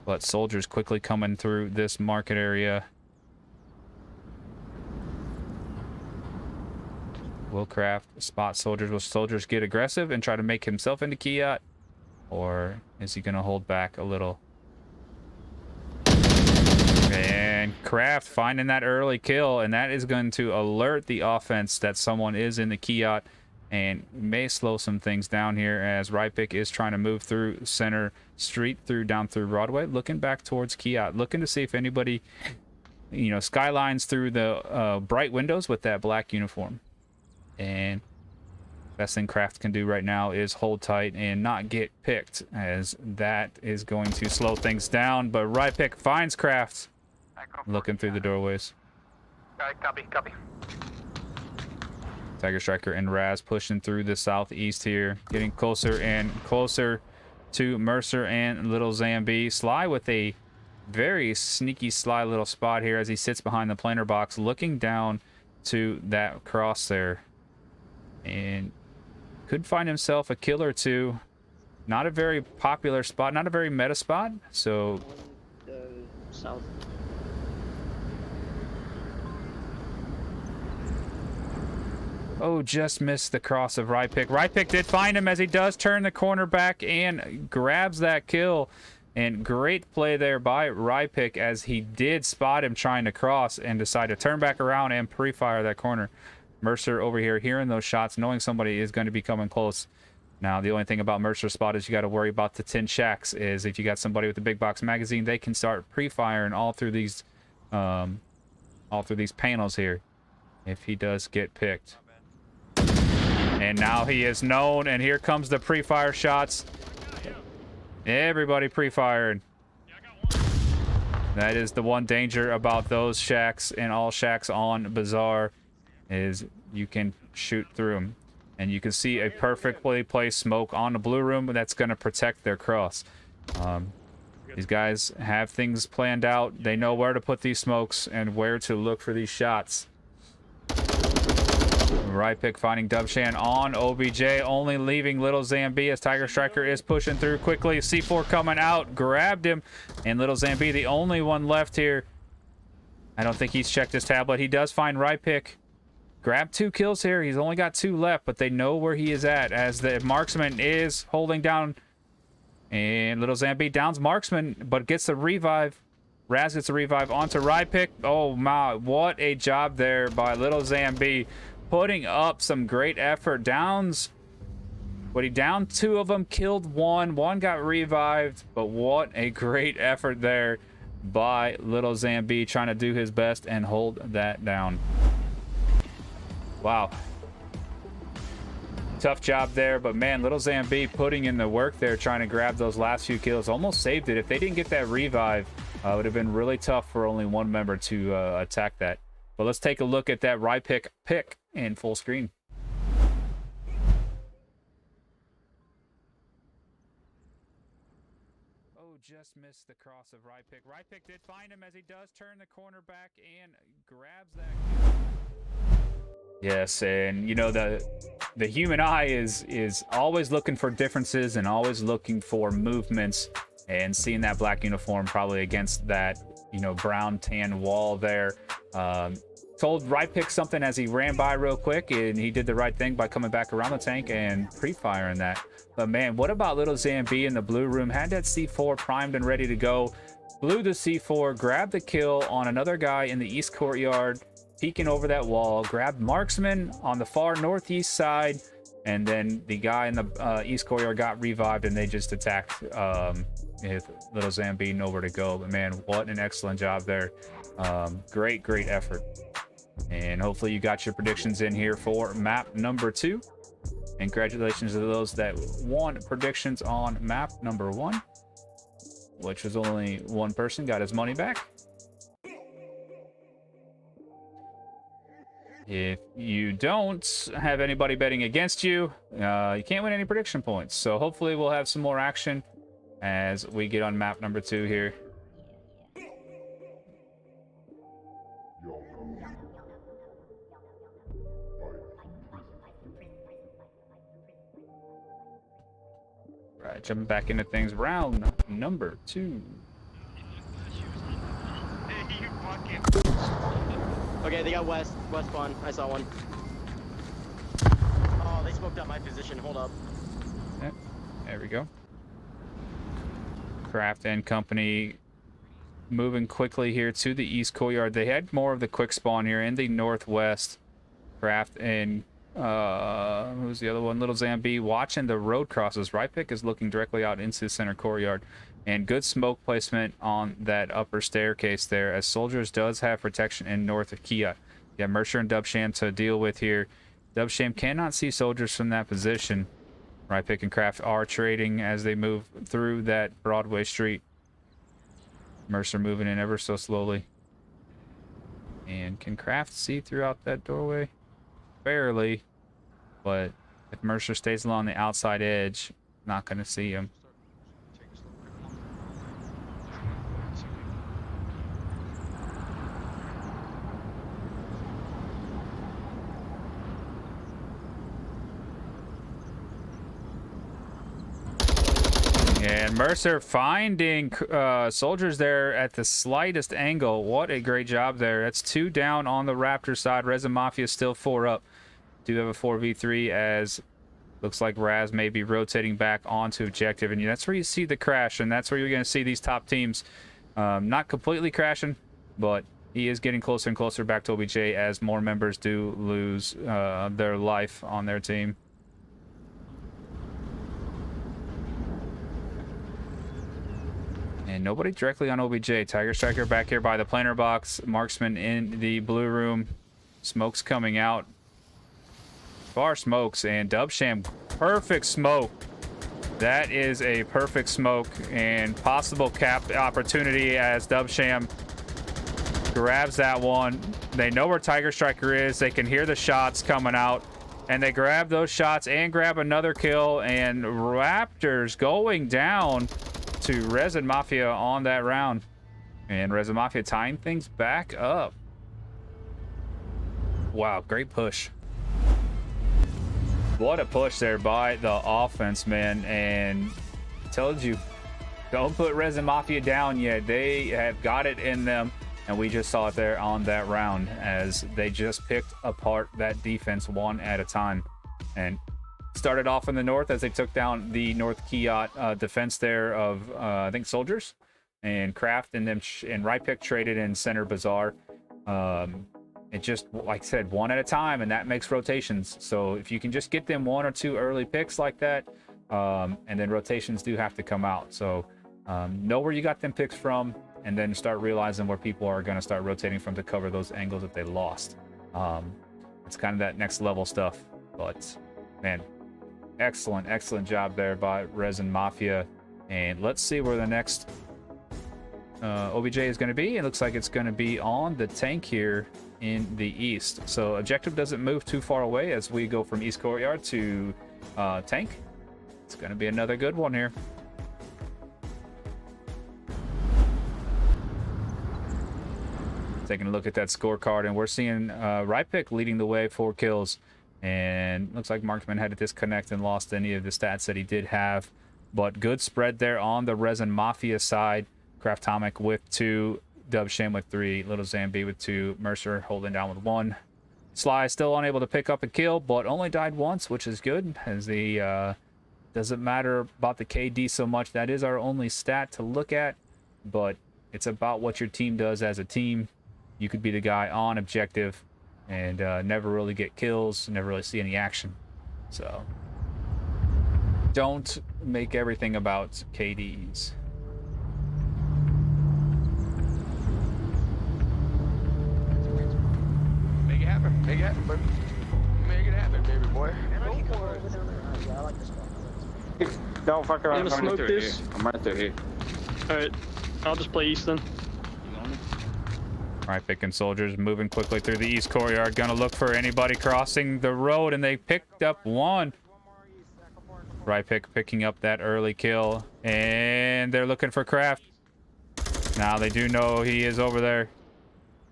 But soldiers quickly coming through this market area. Will Kraft spot soldiers? Will soldiers get aggressive and try to make himself into Kiat? Or is he going to hold back a little? And Kraft finding that early kill, and that is going to alert the offense that someone is in the Kiat and may slow some things down here as Rypick is trying to move through Center Street, down through Broadway, looking back towards Kiat, looking to see if anybody, you know, skylines through the bright windows with that black uniform. And best thing Kraft can do right now is hold tight and not get picked, as that is going to slow things down. But Rypick finds Kraft looking through the doorways. Copy. Tiger Striker and Raz pushing through the southeast here, getting closer and closer to Mercer and Little Zambi. Sly with a very sneaky Sly little spot here as he sits behind the planter box, looking down to that cross there. And could find himself a kill or two. Not a very popular spot, not a very meta spot. So South. oh, just missed the cross of Rypick. Rypick did find him as he does turn the corner back and grabs that kill. And great play there by Rypick as he did spot him trying to cross and decide to turn back around and pre-fire that corner. Mercer over here hearing those shots, knowing somebody is going to be coming close. Now, the only thing about Mercer's spot is you got to worry about the 10 shacks. Is if you got somebody with a big box magazine, they can start pre-firing all through these panels here if he does get picked. And now he is known, and here comes the pre-fire shots. Everybody pre-fired. That is the one danger about those shacks and all shacks on Bazaar, is you can shoot through them. And you can see a perfectly placed smoke on the blue room that's going to protect their cross. These guys have things planned out. They know where to put these smokes and where to look for these shots. Rypick finding Dubshan on OBJ, only leaving Little Zambi as Tiger Striker is pushing through quickly. C4 coming out, grabbed him, and Little Zambi, the only one left here. I don't think he's checked his tablet. He does find Rypick. Grabbed 2 kills here. He's only got 2 left, but they know where he is at as the marksman is holding down. And Little Zambi downs marksman, but gets the revive. Raz gets the revive onto Rypick. Oh my, what a job there by Little Zambi. Putting up some great effort. Downs, but he downed 2 of them, killed 1. 1 got revived, but what a great effort there by Little Zambi, trying to do his best and hold that down. Wow. Tough job there, but man, Little Zambi putting in the work there, trying to grab those last few kills. Almost saved it. If they didn't get that revive, it would have been really tough for only one member to attack that. But let's take a look at that Rypick pick in full screen. Oh, just missed the cross of Rypick. Rypick did find him as he does turn the corner back and grabs that kill. Yes, and you know, the human eye is always looking for differences and always looking for movements, and seeing that black uniform probably against that, you know, brown tan wall there, told Rypick something as he ran by real quick, and he did the right thing by coming back around the tank and pre-firing that. But man, what about Little Zambi in the blue room? Had that C4 primed and ready to go, blew the C4, grabbed the kill on another guy in the east courtyard, peeking over that wall, grabbed marksman on the far northeast side, and then the guy in the east courtyard got revived, and they just attacked with Little Zambi nowhere to go. But man, what an excellent job there. Great effort. And hopefully you got your predictions in here for map number 2. And congratulations to those that won predictions on map number 1, which was only one person got his money back. If you don't have anybody betting against you, you can't win any prediction points. So hopefully we'll have some more action as we get on map number 2 here. right, jumping back into things. Round number 2. Hey, you fucking. Okay, they got west spawn. I saw one. Oh, they smoked out my position. Hold up. Yep, there we go. Craft and company moving quickly here to the east courtyard. They had more of the quick spawn here in the northwest. Craft and who's the other one? Little Zambi watching the road crosses. Right pick is looking directly out into the center courtyard, and good smoke placement on that upper staircase there, as Soldiers does have protection in north of Kia. Yeah, Mercer and Dubsham to deal with here. Dubsham cannot see Soldiers from that position. Right pick and Craft are trading as they move through that Broadway street. Mercer moving in ever so slowly. And can Craft see throughout that doorway? Barely, but if Mercer stays along the outside edge, not going to see him. And Mercer finding Soldiers there at the slightest angle. What a great job there. That's 2 down on the Raptor side. Resin Mafia still 4 up. Do have a 4v3 as looks like Raz may be rotating back onto objective. And that's where you see the crash, and that's where you're going to see these top teams not completely crashing, but he is getting closer and closer back to OBJ as more members do lose their life on their team. And nobody directly on OBJ. Tiger Striker back here by the planter box. Marksman in the blue room. Smoke's coming out. Far smokes, and Dubsham, perfect smoke. That is a perfect smoke and possible cap opportunity as Dubsham grabs that one. They know where Tiger Striker is. They can hear the shots coming out, and they grab those shots and grab another kill, and Raptors going down to Resin Mafia on that round. And Resin Mafia tying things back up. Wow, great push. What a push there by the offense, man. And I told you, don't put Resin Mafia down yet. They have got it in them, and we just saw it there on that round as they just picked apart that defense one at a time. And started off in the north as they took down the North Kiat defense there of I think Soldiers, and Craft and them and Right Pick traded in Center Bazaar. It just, like I said, one at a time, and that makes rotations. So if you can just get them 1 or 2 early picks like that, and then rotations do have to come out. So know where you got them picks from, and then start realizing where people are going to start rotating from to cover those angles that they lost. It's kind of that next level stuff. But man, excellent job there by Resin Mafia. And let's see where the next OBJ is going to be. It looks like it's going to be on the tank here in the east. So objective doesn't move too far away as we go from east courtyard to tank. It's going to be another good one here. Taking a look at that scorecard, and we're seeing Right Pick leading the way, 4 kills. And looks like Marksman had to disconnect and lost any of the stats that he did have. But good spread there on the Resin Mafia side. Craftomic with 2, Dubsham with 3, Little Zambi with 2, Mercer holding down with 1. Sly still unable to pick up a kill, but only died once, which is good, as the doesn't matter about the KD so much. That is our only stat to look at, but it's about what your team does as a team. You could be the guy on objective and never really get kills, never really see any action. So don't make everything about KDs. Make it happen, baby. Make it happen, baby boy. Don't fuck around. I'm gonna smoke this. I'm right there here. Alright, I'll just play east then. Right Pick and Soldiers moving quickly through the east courtyard, gonna look for anybody crossing the road, and they picked up one. Right Pick picking up that early kill, and they're looking for Craft. Now they do know he is over there.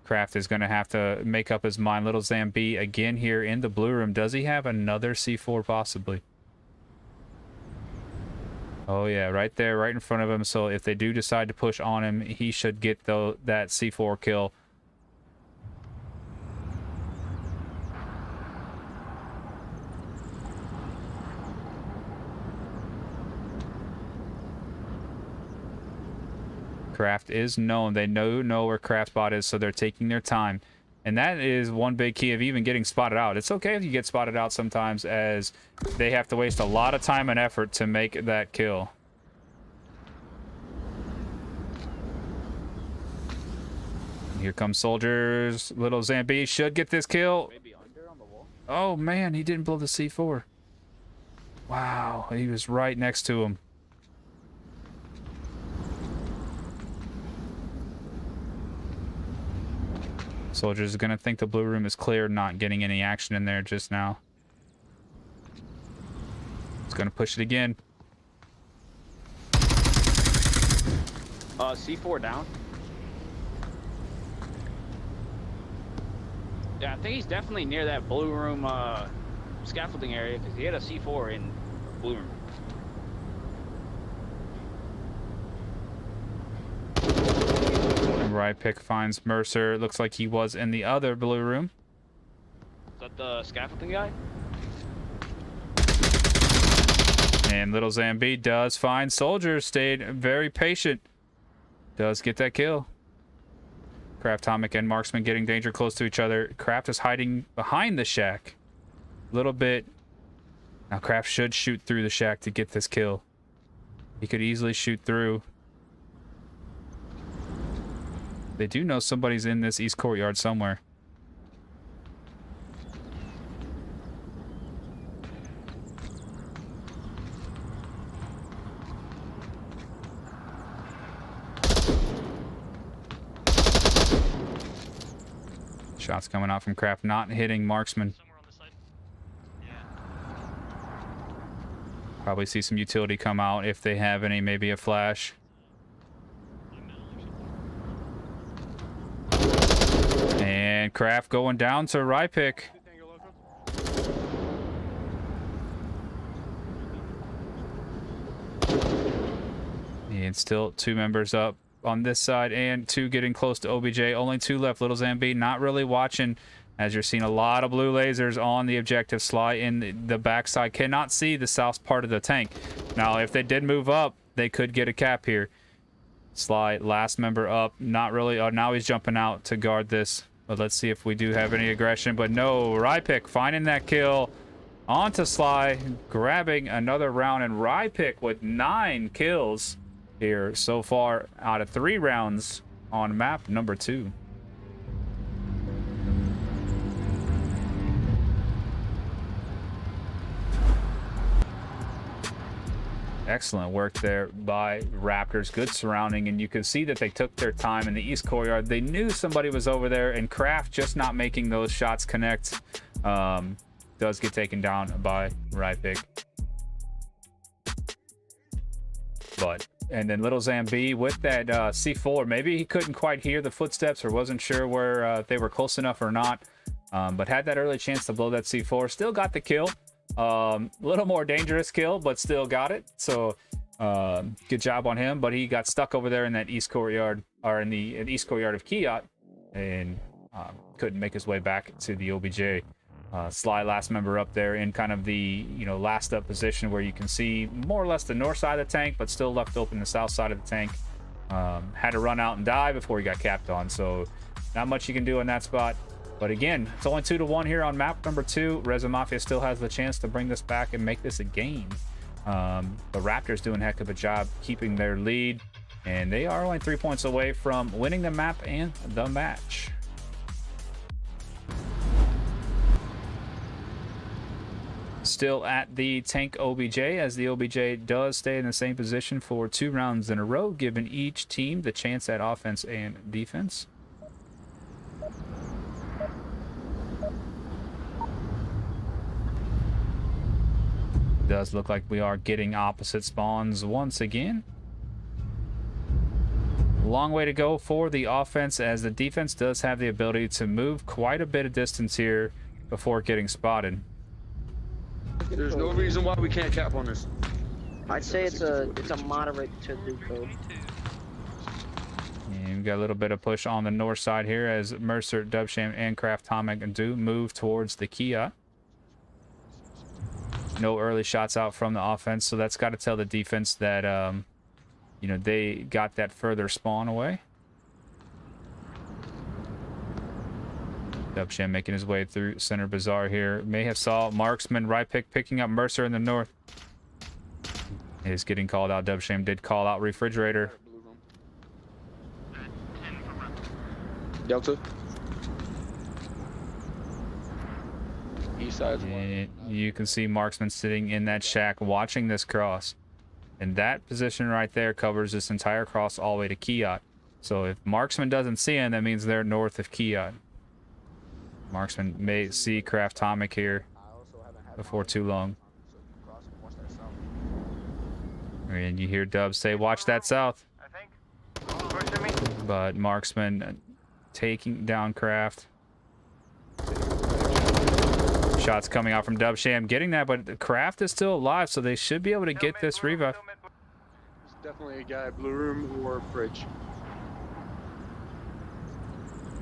Craft is gonna have to make up his mind. Little Zambi again here in the blue room. Does he have another C4 possibly? Oh yeah, right there, right in front of him. So if they do decide to push on him, he should get that C4 kill. Craft is known. They know where craft spot is, so they're taking their time. And that is one big key of even getting spotted out. It's okay if you get spotted out sometimes, as they have to waste a lot of time and effort to make that kill. Here comes soldiers. Little Zambi should get this kill. Oh man, he didn't blow the C4. Wow, he was right next to him. Soldiers is gonna think the blue room is clear, not getting any action in there just now. It's gonna push it again. C4 down. Yeah, I think he's definitely near that blue room scaffolding area, because he had a C4 in blue room. Right pick finds Mercer. Looks like he was in the other blue room. Is that the scaffolding guy? And little Zambi does find soldiers. Stayed very patient. Does get that kill. Craft, Atomic, and Marksman getting danger close to each other. Craft is hiding behind the shack. A little bit. Now Craft should shoot through the shack to get this kill. He could easily shoot through. They do know somebody's in this east courtyard somewhere. Shots coming out from Craft, not hitting Marksman. Somewhere on the side. Yeah. Probably see some utility come out if they have any, maybe a flash. And Craft going down to Rypick. And still 2 members up on this side and 2 getting close to OBJ. Only 2 left. Little Zambi not really watching, as you're seeing a lot of blue lasers on the objective. Sly in the backside cannot see the south part of the tank. Now, if they did move up, they could get a cap here. Sly, last member up, not really. Oh, now he's jumping out to guard this. But let's see if we do have any aggression. But no, Rypick finding that kill onto Sly, grabbing another round. And Rypick with 9 kills here so far out of 3 rounds on map number 2. Excellent work there by Raptors. Good surrounding, and you can see that they took their time in the east courtyard. They knew somebody was over there, and Kraft just not making those shots connect does get taken down by Rypick. And then little Zambi with that C4. Maybe he couldn't quite hear the footsteps or wasn't sure where they were close enough or not, but had that early chance to blow that C4. Still got the kill. Little more dangerous kill, but still got it. So good job on him. But he got stuck over there in that east courtyard, or in the east courtyard of Kiat, and couldn't make his way back to the OBJ. Sly, last member up there in kind of the last up position, where you can see more or less the north side of the tank, but still left open the south side of the tank. Had to run out and die before he got capped on, so not much you can do in that spot. But again, it's only 2-1 here on map number 2. Reza Mafia still has the chance to bring this back and make this a game. The Raptors doing a heck of a job keeping their lead, and they are only 3 points away from winning the map and the match. Still at the tank OBJ, as the OBJ does stay in the same position for 2 rounds in a row, giving each team the chance at offense and defense. Does look like we are getting opposite spawns once again. Long way to go for the offense, as the defense does have the ability to move quite a bit of distance here before getting spotted. There's no reason why we can't cap on this. I'd say it's a moderate to neutral. And we've got a little bit of push on the north side here as Mercer, Dubsham, and Kraftomic do move towards the Kia. No early shots out from the offense, so that's got to tell the defense that, you know, they got that further spawn away. Dubsham making his way through Center Bazaar here. May have saw Marksman, right pick, picking up Mercer in the north. Is getting called out. Dubsham did call out Refrigerator. Delta. East side's one. And you can see Marksman sitting in that shack watching this cross. And that position right there covers this entire cross all the way to Kiot. So if Marksman doesn't see him, that means they're north of Kiot. Marksman may see Kraftomic here before too long. And you hear Dub say, watch that south. But Marksman taking down Kraft. Shots coming out from Dubsham, getting that, but Kraft is still alive, so they should be able to get this revive. There's definitely a guy, blue room or fridge.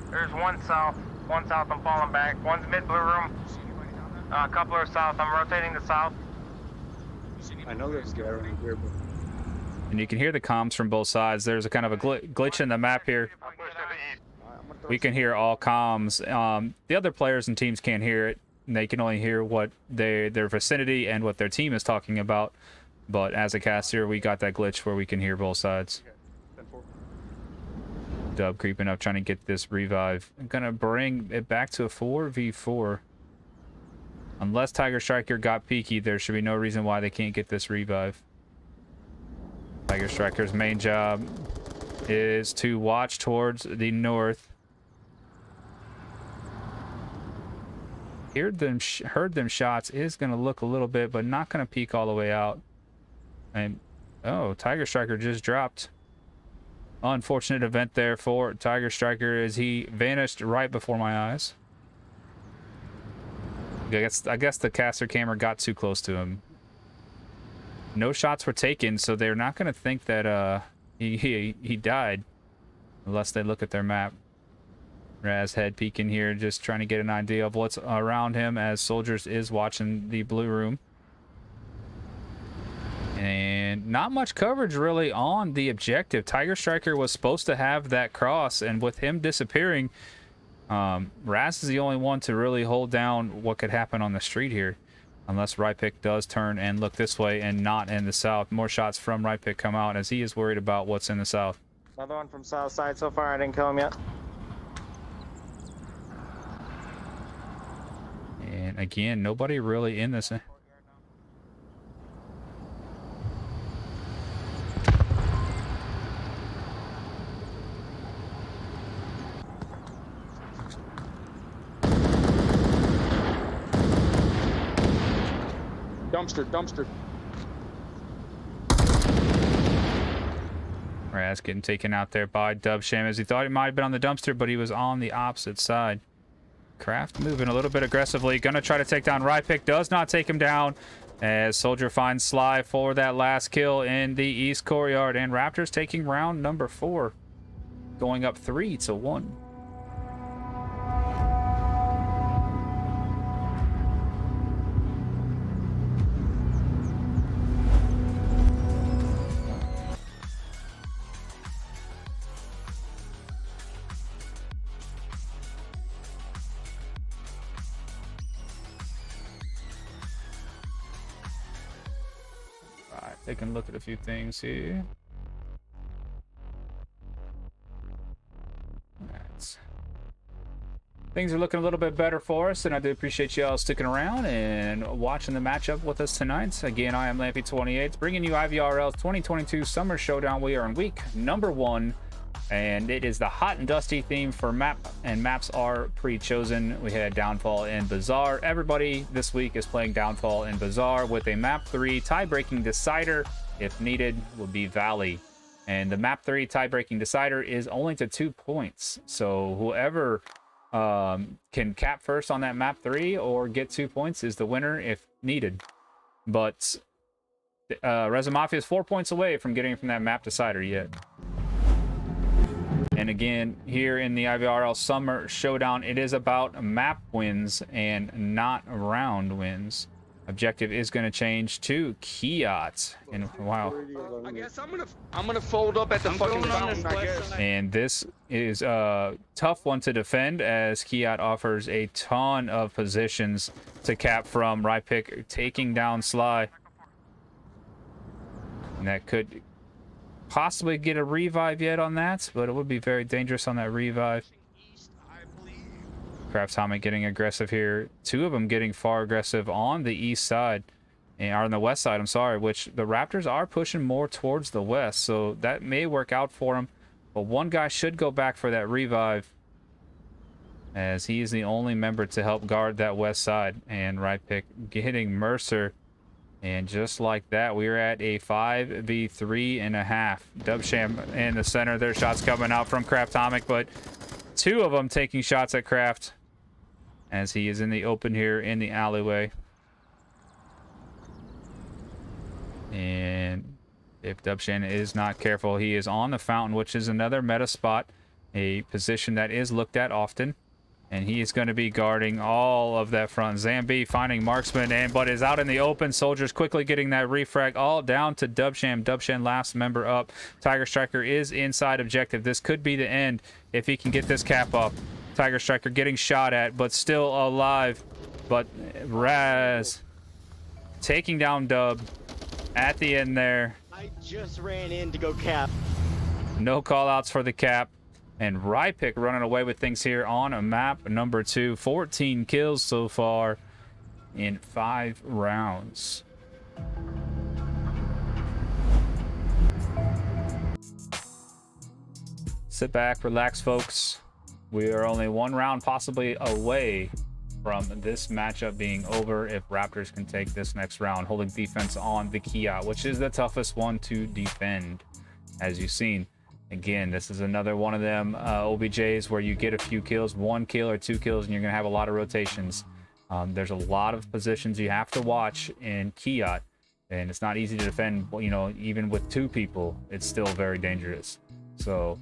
There's one south, I'm falling back. One's mid blue room. A couple are south, I'm rotating to south. I know there's a guy around here, but... And you can hear the comms from both sides. There's a kind of a glitch in the map here. We can hear all comms. The other players and teams can't hear it. They can only hear what their vicinity and what their team is talking about. But as a caster, we got that glitch where we can hear both sides. Dub creeping up, trying to get this revive. I'm gonna bring it back to a 4v4. Unless Tiger Striker got peaky, there should be no reason why they can't get this revive. Tiger Striker's main job is to watch towards the north. Heard them shots. Is going to look a little bit, but not going to peek all the way out. And oh, Tiger Striker just dropped. Unfortunate event there for Tiger Striker as he vanished right before my eyes. I guess the caster camera got too close to him. No shots were taken, so they're not going to think that he died unless they look at their map. Raz head peeking here, just trying to get an idea of what's around him as Soldiers is watching the blue room. And not much coverage really on the objective. Tiger Striker was supposed to have that cross, and with him disappearing, Raz is the only one to really hold down what could happen on the street here. Unless Right Pick does turn and look this way and not in the south. More shots from Right Pick come out as he is worried about what's in the south. Another one from south side so far. I didn't kill him yet. And again, nobody really in this. Dumpster. Raz getting taken out there by Dubsham as he thought he might have been on the dumpster, but he was on the opposite side. Kraft moving a little bit aggressively. Gonna try to take down Rypick. Does not take him down as Soldier finds Sly for that last kill in the East Courtyard. And Raptors taking round number 4. Going up 3-1. Taking a look at a few things here. Things are looking a little bit better for us, and I do appreciate y'all sticking around and watching the matchup with us tonight. Again, I am Lampy28, bringing you IVRL's 2022 Summer Showdown. We are in week number 1, and it is the hot and dusty theme for map, and maps are pre-chosen. We had Downfall and Bazaar. Everybody this week is playing Downfall and Bazaar with a map 3 tie-breaking decider, if needed, will be Valley. And the map 3 tie-breaking decider is only to 2 points. So whoever can cap first on that map 3 or get 2 points is the winner if needed. But Reza Mafia is 4 points away from getting from that map decider yet. And again, here in the IVRL Summer Showdown, it is about map wins and not round wins. Objective is going to change to Kiat. And wow. I guess I'm gonna fold up at the fucking fountain, I guess. And this is a tough one to defend, as Kiat offers a ton of positions to cap from. Rypick taking down Sly. And that could possibly get a revive yet on that, but it would be very dangerous on that revive. Craftomic getting aggressive here. Two of them getting far aggressive on the east side, or on the west side, I'm sorry, which the Raptors are pushing more towards the west, so that may work out for them. But one guy should go back for that revive, as he is the only member to help guard that west side. And Rypick getting Mercer. And just like that, we're at a 5v3.5. Dubsham in the center. Their shots coming out from Craftomic, but two of them taking shots at Craft, as he is in the open here in the alleyway. And if Dubshan is not careful, he is on the fountain, which is another meta spot, a position that is looked at often. And he is going to be guarding all of that front. Zambi finding Marksman, but is out in the open. Soldiers quickly getting that refrag, all down to Dubsham. Dubshan last member up. Tiger Striker is inside objective. This could be the end if he can get this cap up. Tiger Striker getting shot at, but still alive. But Raz taking down Dub at the end there. I just ran in to go cap. No call outs for the cap. And Rypick running away with things here on a map number 2. 14 kills so far in 5 rounds. Sit back, relax, folks. We are only 1 round possibly away from this matchup being over if Raptors can take this next round, holding defense on the Kia, which is the toughest one to defend, as you've seen. Again, this is another one of them OBJs where you get a few kills, 1 kill or 2 kills, and you're going to have a lot of rotations. There's a lot of positions you have to watch in Kiat, and it's not easy to defend, you know, even with 2 people. It's still very dangerous. So,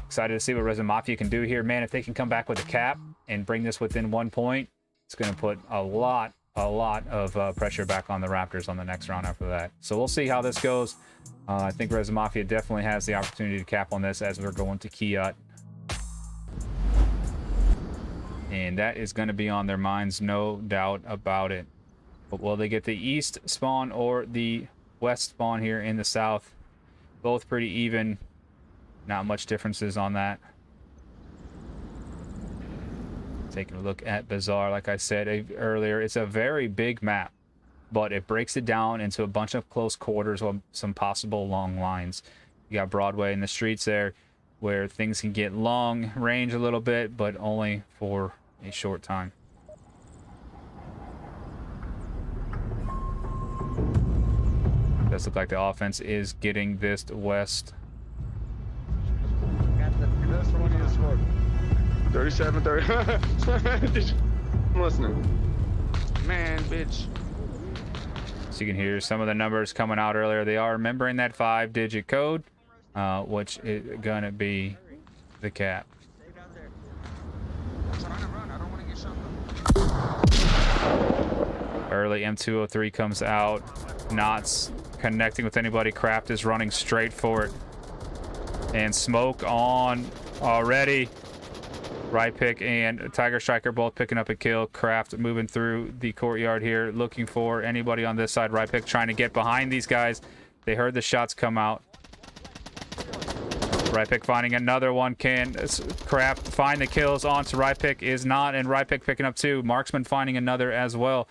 excited to see what Resin Mafia can do here. Man, if they can come back with a cap and bring this within 1 point, it's going to put a lot of pressure back on the Raptors on the next round after that. So we'll see how this goes. I think Resin Mafia definitely has the opportunity to cap on this as we're going to Kiat. And that is going to be on their minds, no doubt about it. But will they get the east spawn or the west spawn here in the south? Both pretty even. Not much differences on that. Taking a look at Bazaar, like I said earlier, it's a very big map, but it breaks it down into a bunch of close quarters or some possible long lines. You got Broadway in the streets there, where things can get long range a little bit, but only for a short time. Does look like the offense is getting this west. 37, 30. I'm listening. Man, bitch. So you can hear some of the numbers coming out earlier. They are remembering that 5-digit code, which is gonna be the cap. Early M203 comes out, not connecting with anybody. Craft is running straight for it. And smoke on already. Rypick and Tiger Striker both picking up a kill. Craft moving through the courtyard here, looking for anybody on this side. Rypick trying to get behind these guys. They heard the shots come out. Rypick finding another one. Can Craft find the kills onto Rypick? Is not, and Rypick picking up 2. Marksman finding another as well.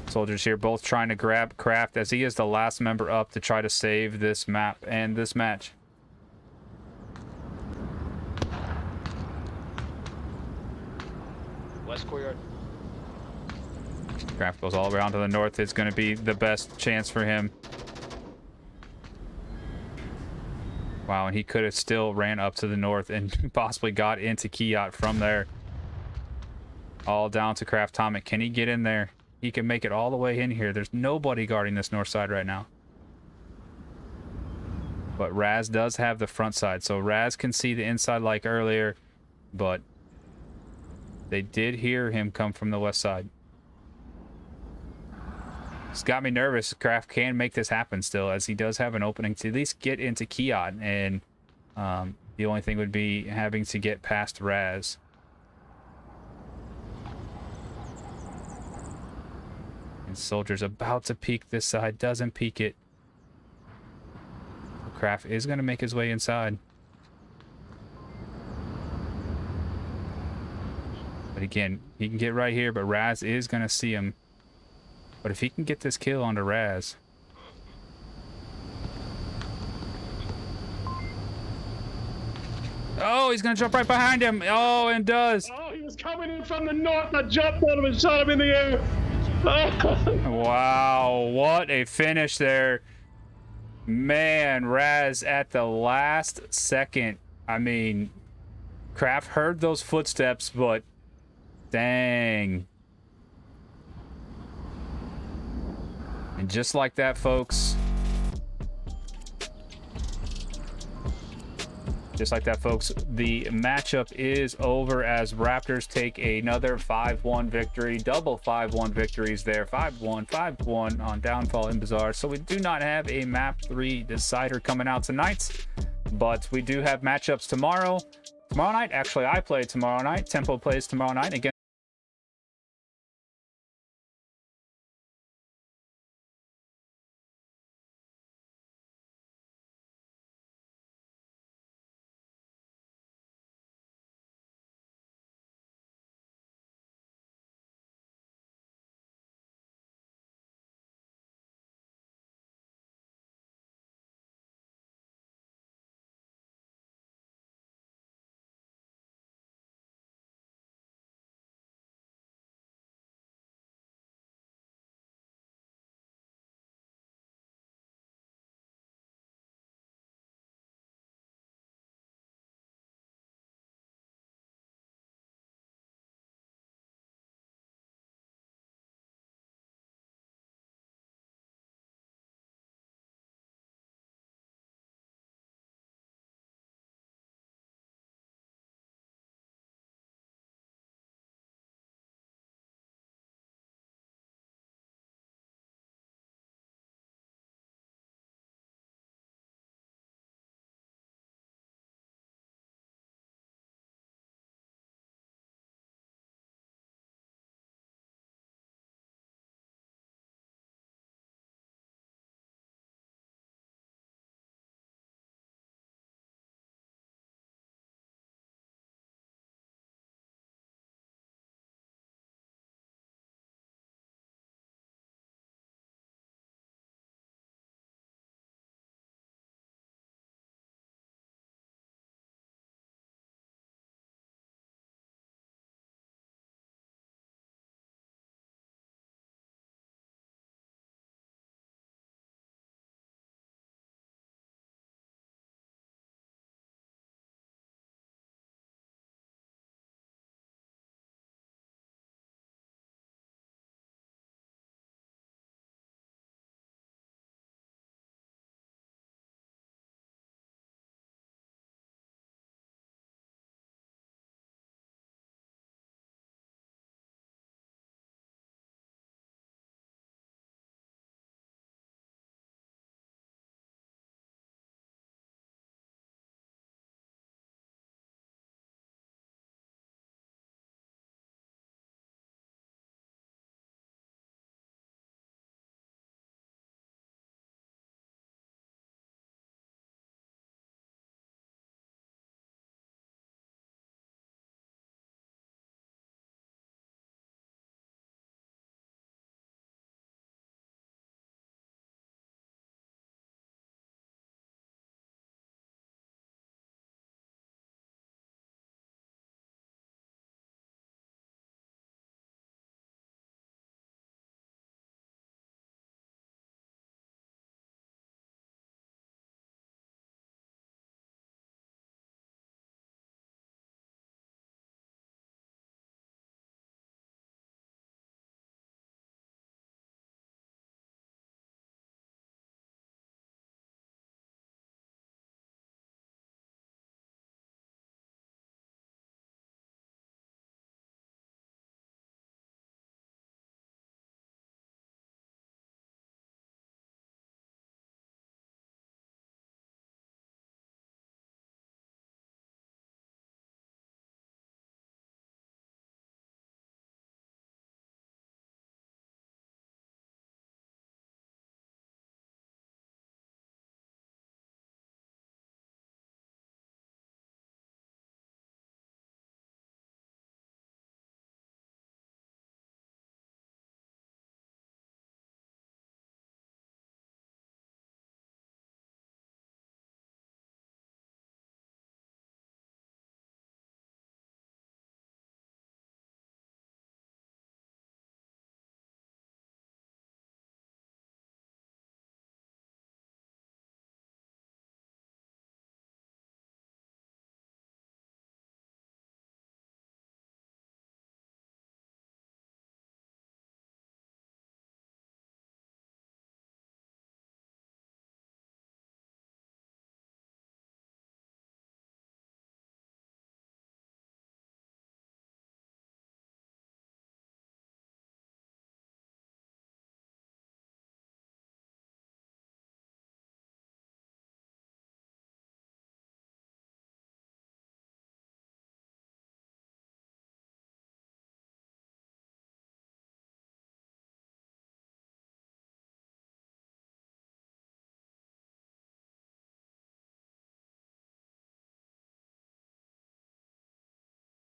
Soldiers here both trying to grab Craft, as he is the last member up to try to save this map and this match. West courtyard. Craft goes all around to the north. It's going to be the best chance for him. Wow, and he could have still ran up to the north and possibly got into Kiat from there. All down to Craftomic. Can he get in there? he can make it all the way in here. There's nobody guarding this north side right now. But Raz does have the front side, so Raz can see the inside like earlier, but they did hear him come from the west side. It's got me nervous. Kraft can make this happen still, as he does have an opening to at least get into Kiot, and the only thing would be having to get past Raz. And Soldier's about to peek this side, doesn't peek it. Kraft is going to make his way inside. But again, he can get right here, but Raz is going to see him. But if he can get this kill onto Raz. Oh, he's going to jump right behind him. Oh, and does. Oh, he was coming in from the north. I jumped on him and shot him in the air. Wow, what a finish there. Man, Raz at the last second. I mean, Kraft heard those footsteps, but dang. And just like that, folks. Just like that, folks, the matchup is over as Raptors take another 5-1 victory. Double 5-1 victories there. 5-1, 5-1 on Downfall in Bazaar. So we do not have a map 3 decider coming out tonight, but we do have matchups tomorrow. Tomorrow night, actually, I play tomorrow night. Tempo plays tomorrow night against